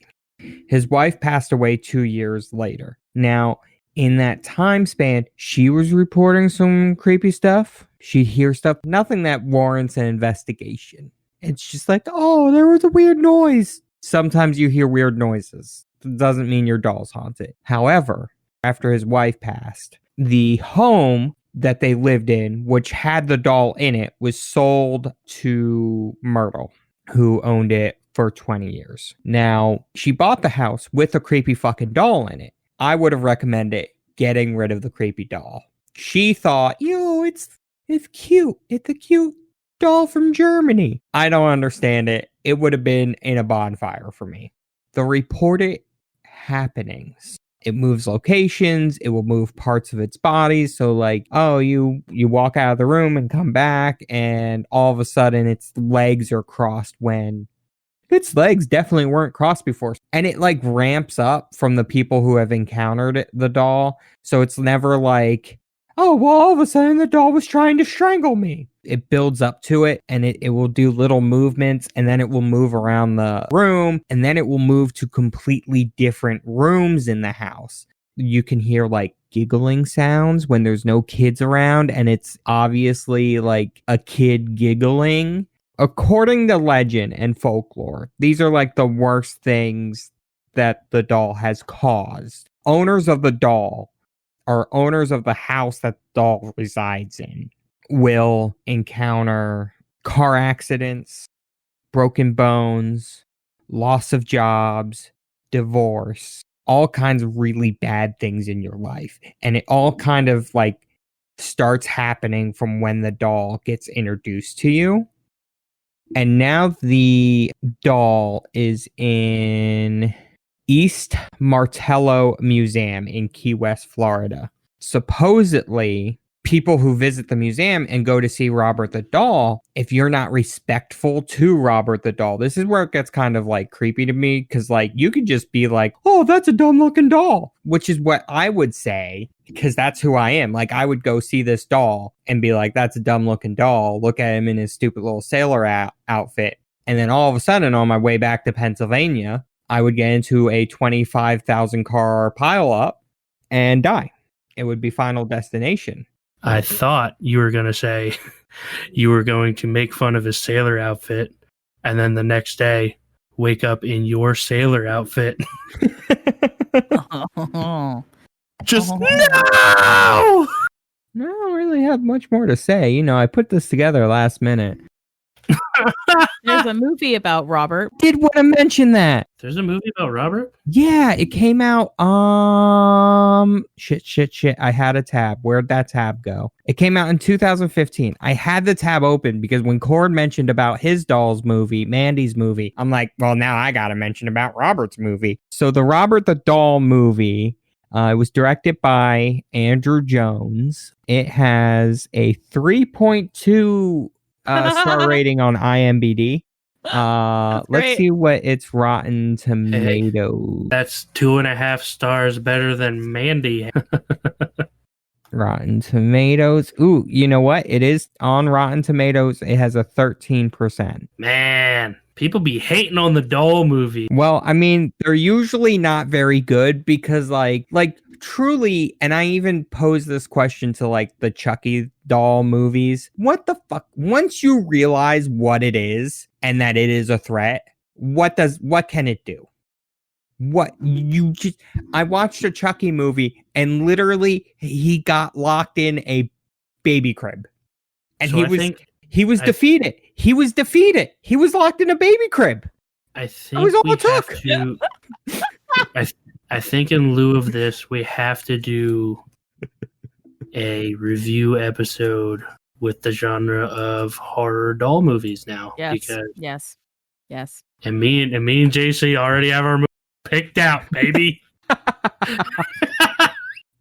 His wife passed away 2 years later. Now, in that time span, she was reporting some creepy stuff. She'd hear stuff, nothing that warrants an investigation. It's just like, oh, there was a weird noise. Sometimes you hear weird noises. It doesn't mean your doll's haunted. However, after his wife passed, the home that they lived in, which had the doll in it, was sold to Myrtle, who owned it for 20 years. Now, she bought the house with a creepy fucking doll in it. I would have recommended getting rid of the creepy doll. She thought, it's cute. It's a cute doll from Germany. I don't understand it. It would have been in a bonfire for me. The reported happenings. It moves locations. It will move parts of its body. So like, you walk out of the room and come back, and all of a sudden its legs are crossed when its legs definitely weren't crossed before. And it like ramps up from the people who have encountered the doll. So it's never like, all of a sudden the doll was trying to strangle me. It builds up to it, and it will do little movements, and then it will move around the room, and then it will move to completely different rooms in the house. You can hear like giggling sounds when there's no kids around, and it's obviously like a kid giggling. According to legend and folklore, these are like the worst things that the doll has caused. Owners of the doll, or owners of the house that the doll resides in, will encounter car accidents, broken bones, loss of jobs, divorce, all kinds of really bad things in your life. And it all kind of like starts happening from when the doll gets introduced to you. And now the doll is in East Martello Museum in Key West, Florida. Supposedly, people who visit the museum and go to see Robert the doll, if you're not respectful to Robert the doll, this is where it gets kind of like creepy to me, because like you could just be like, oh, that's a dumb looking doll, which is what I would say, because that's who I am. Like I would go see this doll and be like, that's a dumb looking doll. Look at him in his stupid little sailor outfit. And then all of a sudden, on my way back to Pennsylvania, I would get into a 25,000 car pileup and die. It would be Final Destination. I thought you were going to say you were going to make fun of his sailor outfit, and then the next day wake up in your sailor outfit. Just no! I don't really have much more to say. You know, I put this together last minute. There's a movie about Robert. Did want to mention that. There's a movie about Robert? Yeah, it came out. Shit. I had a tab. Where'd that tab go? It came out in 2015. I had the tab open because when Cord mentioned about his doll's movie, Mandy's movie, I'm like, well, now I got to mention about Robert's movie. So the Robert the Doll movie, it was directed by Andrew Jones. It has a 3.2 star rating on IMDb. Let's see what it's Rotten Tomatoes. That's 2.5 stars better than Mandy. Rotten Tomatoes. Ooh, you know what? It is on Rotten Tomatoes. It has a 13%. Man, people be hating on the Doll movie. Well, I mean, they're usually not very good because like truly, and I even posed this question to like the Chucky doll movies. What the fuck? Once you realize what it is and that it is a threat, what can it do? I watched a Chucky movie and literally he got locked in a baby crib. And So he was defeated. He was defeated. He was locked in a baby crib. I think That was all we it took. have to. I think in lieu of this, we have to do a review episode with the genre of horror doll movies now. Yes. And me and JC already have our movie picked out, baby.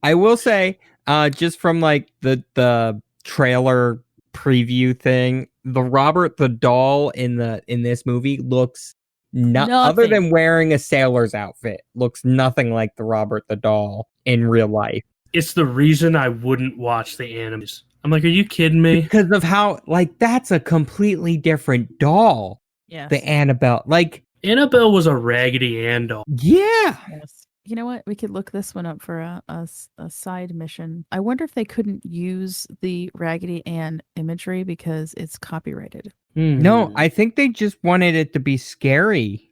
I will say, just from like the trailer preview thing, the Robert the Doll in this movie looks other than wearing a sailor's outfit, looks nothing like the Robert the Doll in real life. It's the reason I wouldn't watch the animes. I'm like, are you kidding me? Because of how, like, that's a completely different doll. Yes. The Annabelle. Like, Annabelle was a Raggedy Ann doll. Yeah. Yes. You know what? We could look this one up for a side mission. I wonder if they couldn't use the Raggedy Ann imagery because it's copyrighted. No, I think they just wanted it to be scary.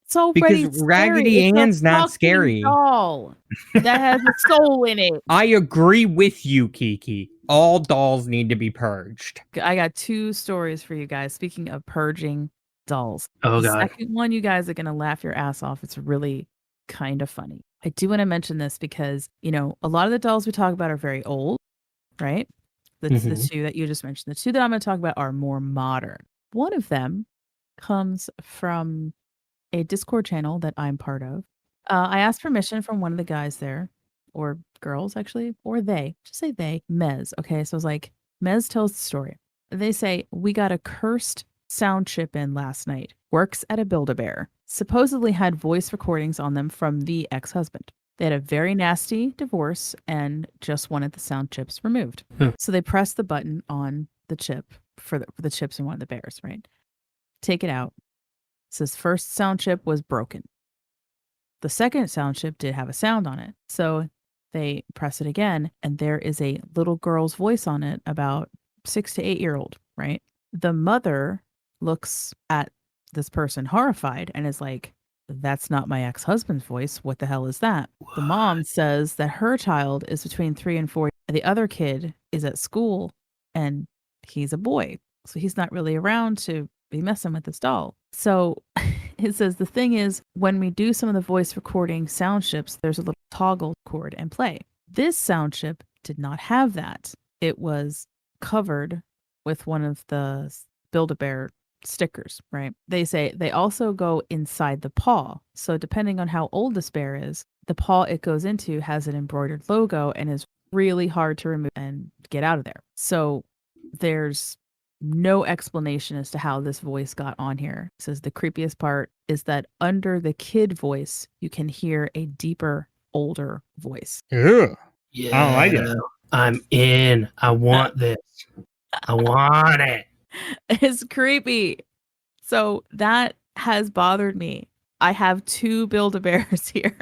It's already because Raggedy scary. Ann's It's a not fucking scary. Doll that has a soul in it. I agree with you, Kiki. All dolls need to be purged. I got 2 stories for you guys. Speaking of purging dolls. Oh, the God. second one, you guys are going to laugh your ass off. It's really kind of funny. I do want to mention this because, you know, a lot of the dolls we talk about are very old, right? That's the 2 that you just mentioned. The 2 that I'm going to talk about are more modern. One of them comes from a Discord channel that I'm part of. I asked permission from one of the guys there, or girls actually, or they. Just say they. Mez. Okay, so it's like, Mez tells the story. They say, we got a cursed sound chip in last night. Works at a Build-A-Bear. Supposedly had voice recordings on them from the ex-husband. They had a very nasty divorce and just wanted the sound chips removed. So they pressed the button on the chip for the chips in one of the bears, right? Take it out. It says first sound chip was broken. The second sound chip did have a sound on it. So they press it again and there is a little girl's voice on it, about 6 to 8 year old, right? The mother looks at this person horrified and is like, that's not my ex-husband's voice. What the hell is that? What? The mom says that her child is between 3 and 4. The other kid is at school and he's a boy. So he's not really around to be messing with this doll. So it says the thing is, when we do some of the voice recording sound chips, there's a little toggle cord and play. This sound chip did not have that. It was covered with one of the Build-A-Bear stickers, right? They say they also go inside the paw. So depending on how old this bear is, the paw it goes into has an embroidered logo and is really hard to remove and get out of there. So there's no explanation as to how this voice got on here. It says the creepiest part is that under the kid voice, you can hear a deeper, older voice. Ew. Yeah, I don't like it. I'm in. I want this. I want it. It's creepy. So that has bothered me. I have 2 Build-A-Bears here.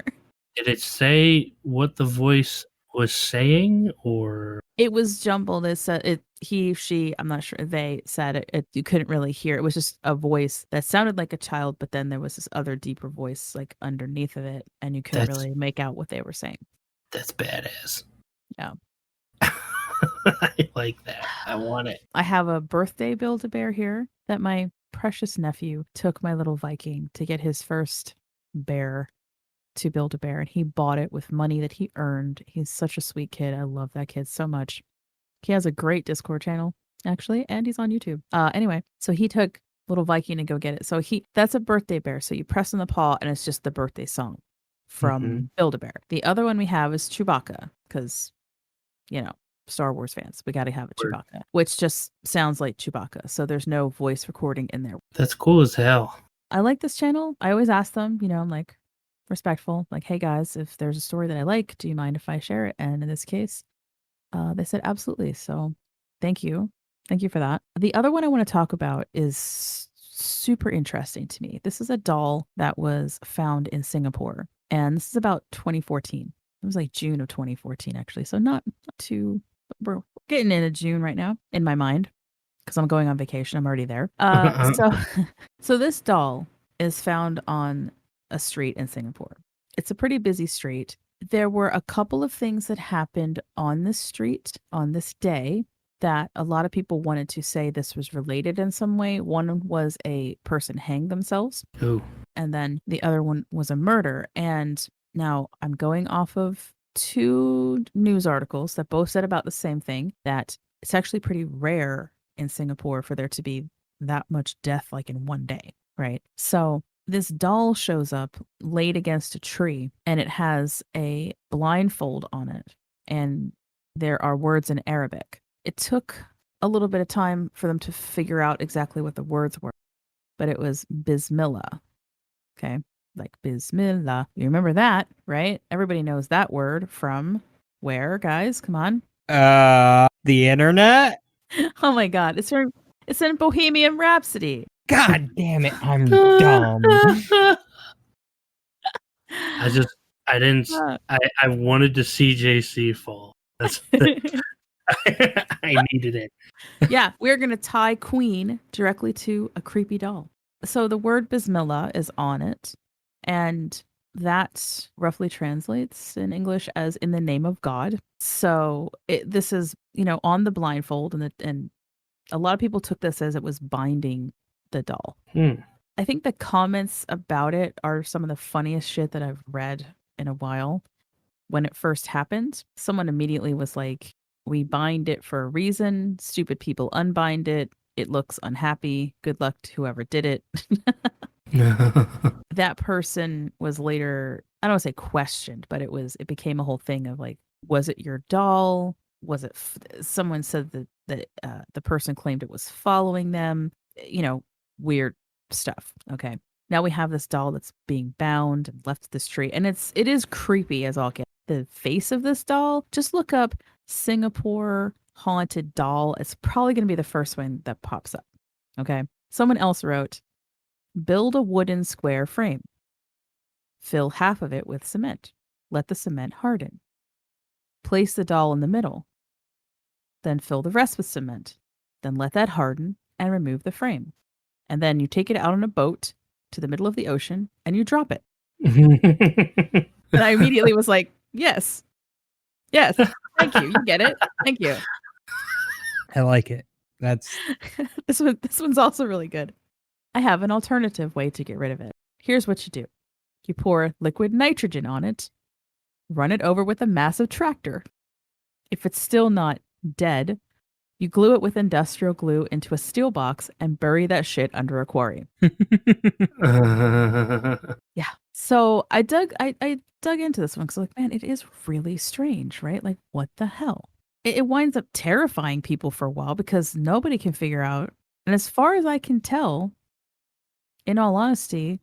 Did it say what the voice was saying, or It was jumbled. It said it. He, she. I'm not sure. They said it. You couldn't really hear. It was just a voice that sounded like a child, but then there was this other deeper voice like underneath of it, and you couldn't really make out what they were saying. That's badass. Yeah. I like that. I want it. I have a birthday Build-A-Bear here that my precious nephew took my little Viking to get his first bear to Build-A-Bear, and he bought it with money that he earned. He's such a sweet kid. I love that kid so much. He has a great Discord channel, actually, and he's on YouTube. Anyway, so he took little Viking to go get it. So that's a birthday bear. So you press on the paw, and it's just the birthday song from Build-A-Bear. The other one we have is Chewbacca, because, Star Wars fans, we got to have a Chewbacca, which just sounds like Chewbacca. So there's no voice recording in there. That's cool as hell. I like this channel. I always ask them, I'm like respectful, like, hey guys, if there's a story that I like, do you mind if I share it? And in this case, they said absolutely. So thank you. Thank you for that. The other one I want to talk about is super interesting to me. This is a doll that was found in Singapore, and this is about 2014. It was like June of 2014, actually. So not too, we're getting into June right now in my mind because I'm going on vacation. I'm already there. So this doll is found on a street in Singapore. It's a pretty busy street. There were a couple of things that happened on this street on this day that a lot of people wanted to say this was related in some way. One was a person hanged themselves. Ooh. And then the other one was a murder. And now I'm going off of 2 news articles that both said about the same thing, that it's actually pretty rare in Singapore for there to be that much death like in one day, right? So this doll shows up laid against a tree, and it has a blindfold on it, and there are words in Arabic. It took a little bit of time for them to figure out exactly what the words were, but it was Bismillah. Okay, like Bismillah. You remember that, right? Everybody knows that word from where, guys? Come on. The internet? Oh my God, it's in Bohemian Rhapsody. God damn it, I'm dumb. I wanted to see JC fall. That's I needed it. Yeah, we're going to tie Queen directly to a creepy doll. So the word Bismillah is on it, and that roughly translates in English as in the name of God. So this is, on the blindfold, and a lot of people took this as it was binding the doll. I think the comments about it are some of the funniest shit that I've read in a while. When it first happened, someone immediately was like, we bind it for a reason. Stupid people unbind it. It looks unhappy. Good luck to whoever did it. That person was later, I don't want to say questioned, but it became a whole thing of like, was it your doll? Was it, someone said that the person claimed it was following them, weird stuff. Okay. Now we have this doll that's being bound and left at this tree, and it is creepy as all get. The face of this doll, just look up Singapore haunted doll. It's probably going to be the first one that pops up. Okay. Someone else wrote, build a wooden square frame. Fill half of it with cement. Let the cement harden. Place the doll in the middle. Then fill the rest with cement. Then let that harden and remove the frame. And then you take it out on a boat to the middle of the ocean and you drop it. And I immediately was like, yes. Yes. Thank you. You get it. Thank you. I like it. That's this one's also really good. I have an alternative way to get rid of it. Here's what you do. You pour liquid nitrogen on it, run it over with a massive tractor. If it's still not dead, you glue it with industrial glue into a steel box and bury that shit under a quarry. Yeah. So I dug into this one because, like, man, it is really strange, right? Like, what the hell? It winds up terrifying people for a while because nobody can figure out. And as far as I can tell, in all honesty,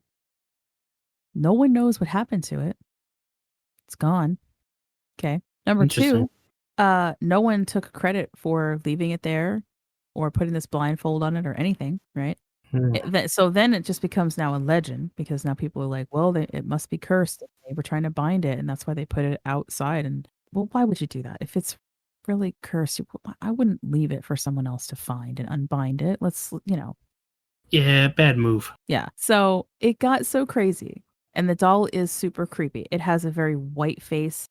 no one knows what happened to it. It's gone. Okay. Number 2, no one took credit for leaving it there or putting this blindfold on it or anything, right? So then it just becomes now a legend because now people are like, well, it must be cursed. They were trying to bind it, and that's why they put it outside. And well, why would you do that? If it's really cursed, I wouldn't leave it for someone else to find and unbind it. Let's, Yeah, bad move. Yeah. So it got so crazy. And the doll is super creepy. It has a very white face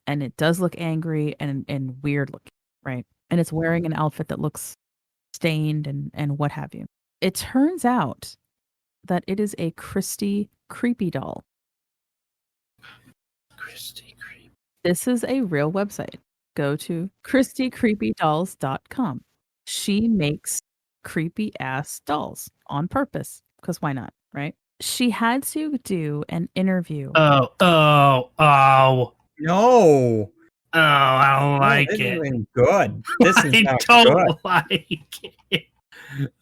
and it does look angry and weird looking, right? And it's wearing an outfit that looks stained and what have you. It turns out that it is a Christy creepy doll. Christy creepy. This is a real website. Go to ChristyCreepyDolls.com. She makes creepy ass dolls on purpose because why not, right? She had to do an interview. No. I don't like this it. Isn't good. This is I not don't good. like it.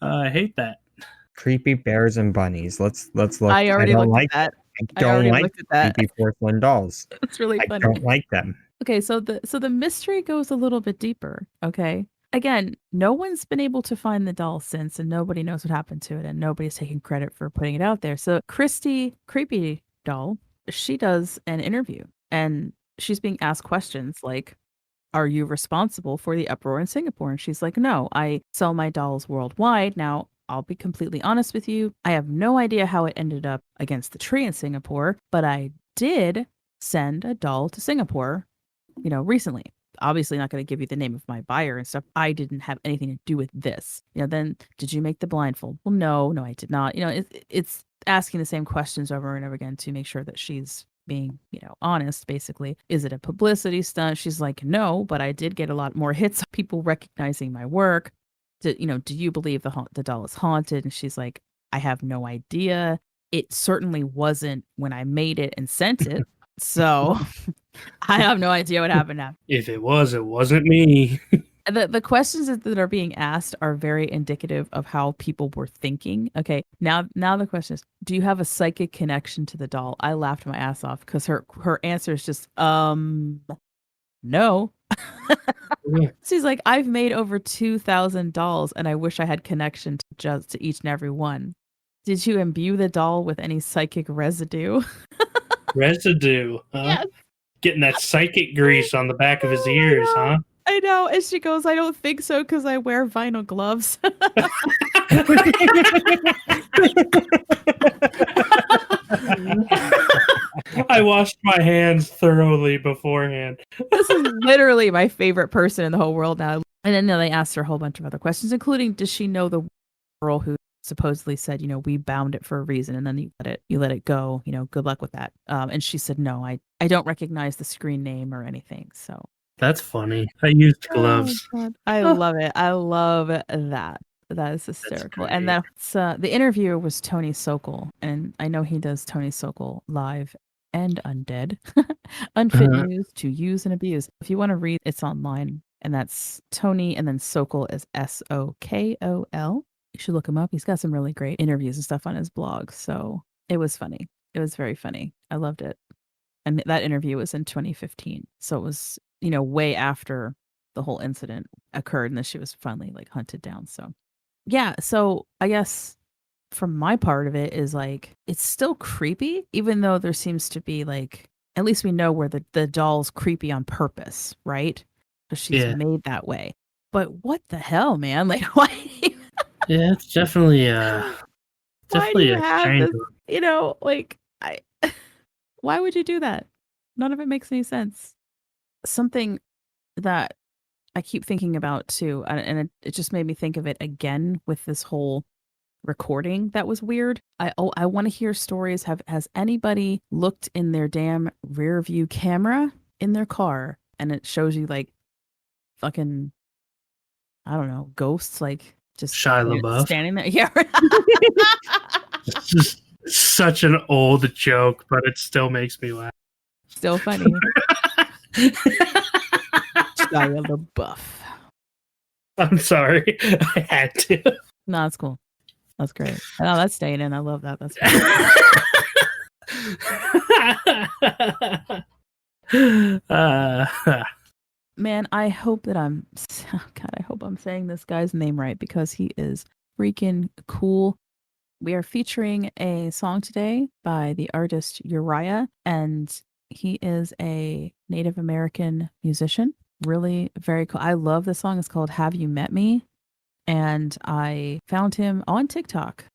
I hate that. Creepy bears and bunnies. Let's look. I already don't looked like at that. I don't already like looked at that. creepy porcelain dolls. It's really funny. I don't like them. Okay, so the mystery goes a little bit deeper, okay? Again, no one's been able to find the doll since, and nobody knows what happened to it, and nobody's taking credit for putting it out there. So Christy Creepy Doll, she does an interview, and she's being asked questions like, are you responsible for the uproar in Singapore? And she's like, no, I sell my dolls worldwide. Now, I'll be completely honest with you. I have no idea how it ended up against the tree in Singapore, but I did send a doll to Singapore, recently. Obviously not going to give you the name of my buyer and stuff. I didn't have anything to do with this. Then did you make the blindfold? Well, no, I did not. It's asking the same questions over and over again to make sure that she's being, honest, basically. Is it a publicity stunt? She's like, no, but I did get a lot more hits, people recognizing my work. Do you believe the doll is haunted? And she's like, I have no idea. It certainly wasn't when I made it and sent it. So I have no idea what happened now. If it was, it wasn't me. The questions that are being asked are very indicative of how people were thinking. Okay, now the question is, do you have a psychic connection to the doll? I laughed my ass off because her answer is just, no. She's like, I've made over 2,000 dolls and I wish I had connection to each and every one. Did you imbue the doll with any psychic residue? Residue, huh? Yes. Getting that psychic grease on the back of his ears, huh? I know. And she goes, I don't think so because I wear vinyl gloves. I washed my hands thoroughly beforehand. This is literally my favorite person in the whole world now. And then they asked her a whole bunch of other questions, including, does she know the girl who supposedly said, we bound it for a reason and then you let it go, good luck with that. And she said, no, I don't recognize the screen name or anything. So that's funny. I used gloves. Oh, I love it. I love that. That is hysterical. And that's the interviewer was Tony Sokol, and I know he does Tony Sokol live and undead. Unfit news to use and abuse. If you want to read, it's online, and that's Tony, and then Sokol is Sokol. You should look him up. He's got some really great interviews and stuff on his blog. So it was funny. It was very funny. I loved it. And that interview was in 2015. So it was, way after the whole incident occurred and then she was finally hunted down. So yeah. So I guess from my part of it is it's still creepy, even though there seems to be at least we know where the doll's creepy on purpose, right? Because she's made that way. But what the hell, man? Why? Yeah, it's definitely why do you have this, why would you do that? None of it makes any sense. Something that I keep thinking about too, and it just made me think of it again with this whole recording that was weird. I want to hear stories. Has anybody looked in their damn rear view camera in their car and it shows you fucking, I don't know, ghosts just Shia LaBeouf standing there? Yeah. It's just such an old joke, but it still makes me laugh. Still funny. Shia LaBeouf. I'm sorry. I had to. No, that's cool. That's great. No, that's staying in. I love that. That's great. Man, I hope that I hope I'm saying this guy's name right because he is freaking cool. We are featuring a song today by the artist Uriah, and he is a Native American musician. Really very cool. I love this song. It's called Have You Met Me? And I found him on TikTok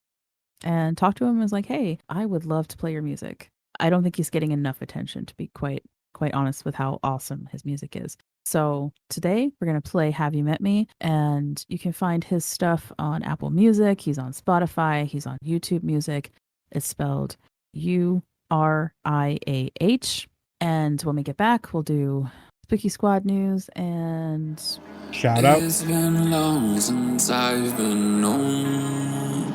and talked to him and was like, hey, I would love to play your music. I don't think he's getting enough attention, to be quite honest with how awesome his music is. So today we're going to play Have You Met Me? And you can find his stuff on Apple Music. He's on Spotify. He's on YouTube Music. It's spelled Uriah. And when we get back, we'll do Spooky Squad news and shout out. It's been long since I've been known.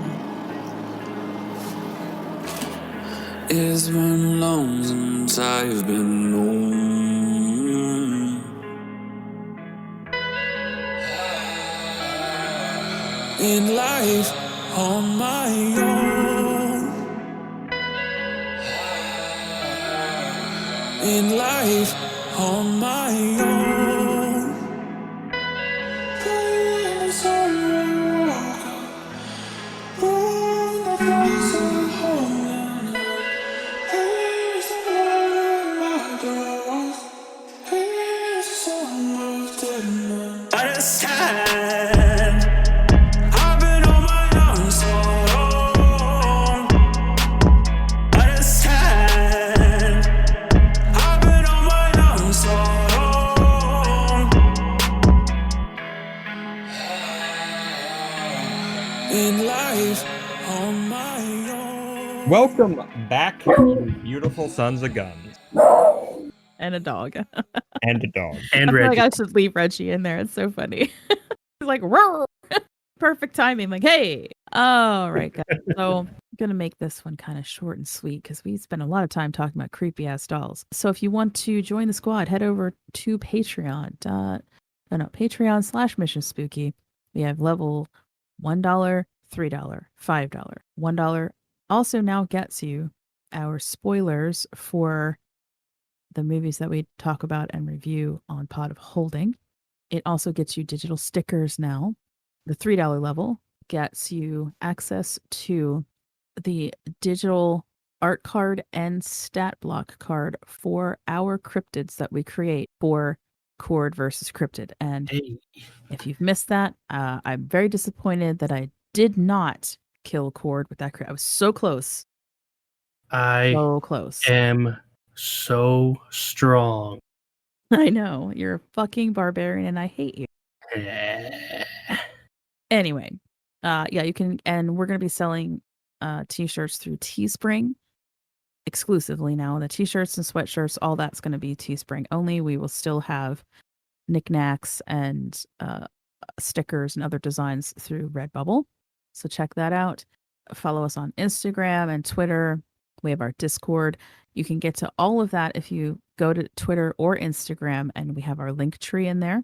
It's been long since I've been known. In life on my own. In life on my own. Please don't walk up. All the thoughts I'm holding. Please don't open my doors. Please some of them. Understand. I've been on my own so long. Understand. I've been on my own so long. In life on my own. Welcome back, you beautiful sons of guns. and a dog. And a dog. And I feel like Reggie. I should leave Reggie in there. It's so funny. He's like, roar. Perfect timing. Like, hey. All right, guys. So I'm going to make this one kind of short and sweet because we spent a lot of time talking about creepy ass dolls. So if you want to join the squad, head over to Patreon/Mission Spooky. We have level $1, $3, $5. $1 also now gets you our spoilers for the movies that we talk about and review on Pod of Holding. It also gets you digital stickers now. The $3 level gets you access to the digital art card and stat block card for our cryptids that we create for Cord versus Cryptid. And if you've missed that, I'm very disappointed that I did not kill Cord with that. I was so close. So close. Am so strong. I know. You're a fucking barbarian and I hate you. Anyway, yeah, you can, and we're going to be selling t-shirts through Teespring exclusively now. The t-shirts and sweatshirts, all that's going to be Teespring only. We will still have knickknacks and stickers and other designs through Redbubble. So check that out. Follow us on Instagram and Twitter. We have our Discord. You can get to all of that if you go to Twitter or Instagram, and we have our link tree in there.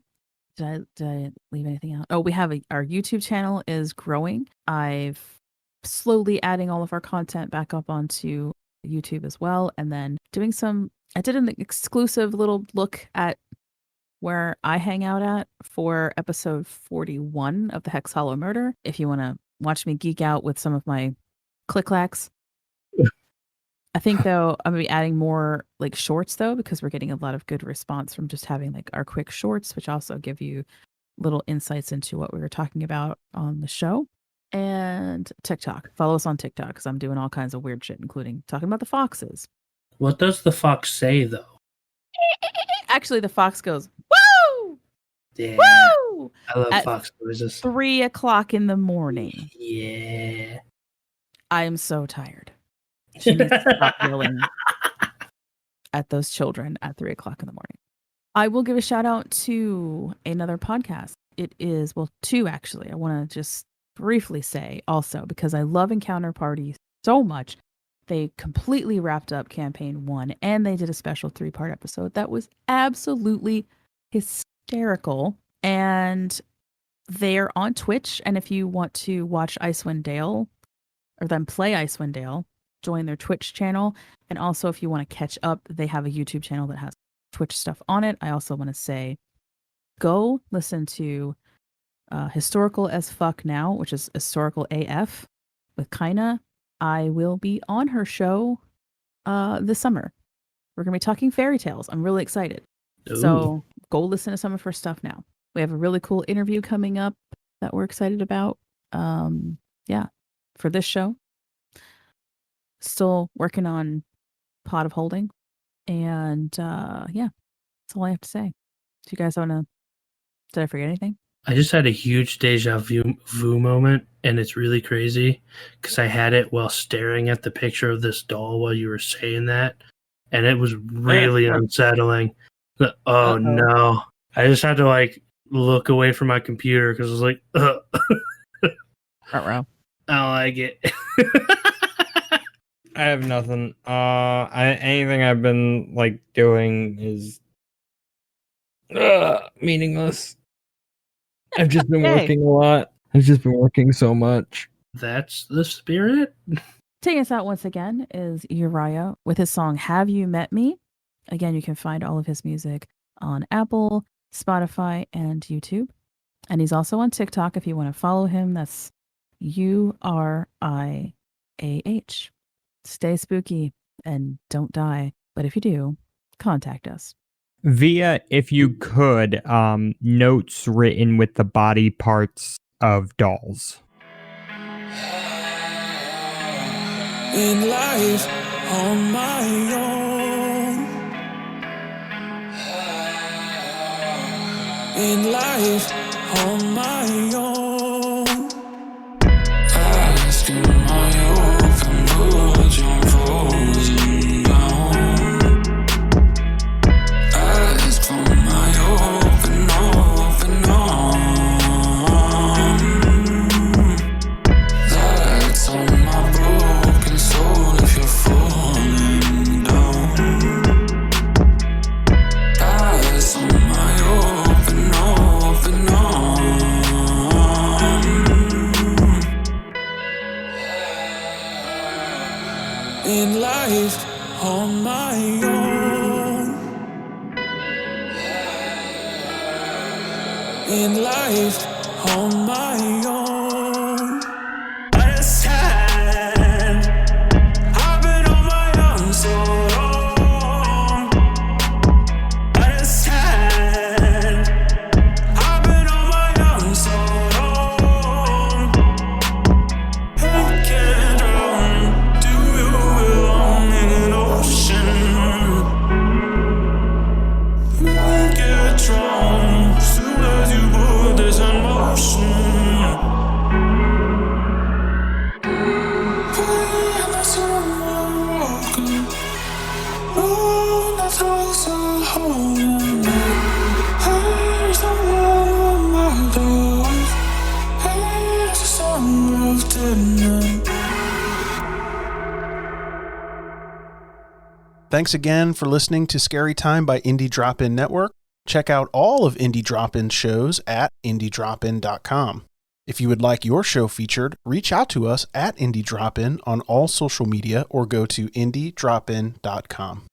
Did I leave anything out? Oh, we have our YouTube channel is growing. I've slowly adding all of our content back up onto YouTube as well. And then I did an exclusive little look at where I hang out at for episode 41 of the Hex Hollow Murder. If you want to watch me geek out with some of my click-clacks. I think though I'm gonna be adding more like shorts though, because we're getting a lot of good response from just having like our quick shorts, which also give you little insights into what we were talking about on the show. And TikTok. Follow us on TikTok because I'm doing all kinds of weird shit, including talking about the foxes. What does the fox say though? Actually, the fox goes, woo! Yeah. Woo! I love At fox noises. 3:00 in the morning. Yeah. I am so tired. She needs to stop yelling at those children at 3:00 in the morning. I will give a shout out to another podcast. It is, well, two actually. I want to just briefly say also, because I love Encounter Party so much. They completely wrapped up campaign 1 and they did a special 3-part episode that was absolutely hysterical. And they're on Twitch. And if you want to watch Icewind Dale or then play Icewind Dale, join their Twitch channel. And also if you want to catch up, they have a YouTube channel that has Twitch stuff on it. I also want to say, go listen to Historical as Fuck Now, which is Historical AF. with Kaina. I will be on her show this summer. We're going to be talking fairy tales. I'm really excited. Ooh. So go listen to some of her stuff now. We have a really cool interview coming up that we're excited about. For this show. Still working on Pot of Holding. And that's all I have to say. Do you guys want to... Did I forget anything? I just had a huge deja vu moment, and it's really crazy because I had it while staring at the picture of this doll while you were saying that, and it was really unsettling. Oh no! I just had to like look away from my computer because I was like, I don't like it. I have nothing. Anything I've been like doing is meaningless. I've just been working a lot. I've just been working so much. That's the spirit. Taking us out once again is Uriah with his song Have You Met Me? Again, you can find all of his music on Apple, Spotify, and YouTube. And he's also on TikTok if you want to follow him. That's Uriah. Stay spooky and don't die. But if you do, contact us. Via, if you could, notes written with the body parts of dolls. In life on my own. In life on my own. Asking my open words, you're frozen down. Ask for my open arm. That's on my broken soul if you're falling down. That's on my open arm. In life on my own. In life on my own. Understand, I've been on my own so long. Understand, I've been on my own so long. I can't drown. Do you belong in an ocean? I get drowned soon as you put this in motion. Thanks again for listening to Scary Time by Indie Drop-In Network. Check out all of Indie Drop-In shows at indiedropin.com. If you would like your show featured, reach out to us at Indie Drop-In on all social media or go to indiedropin.com.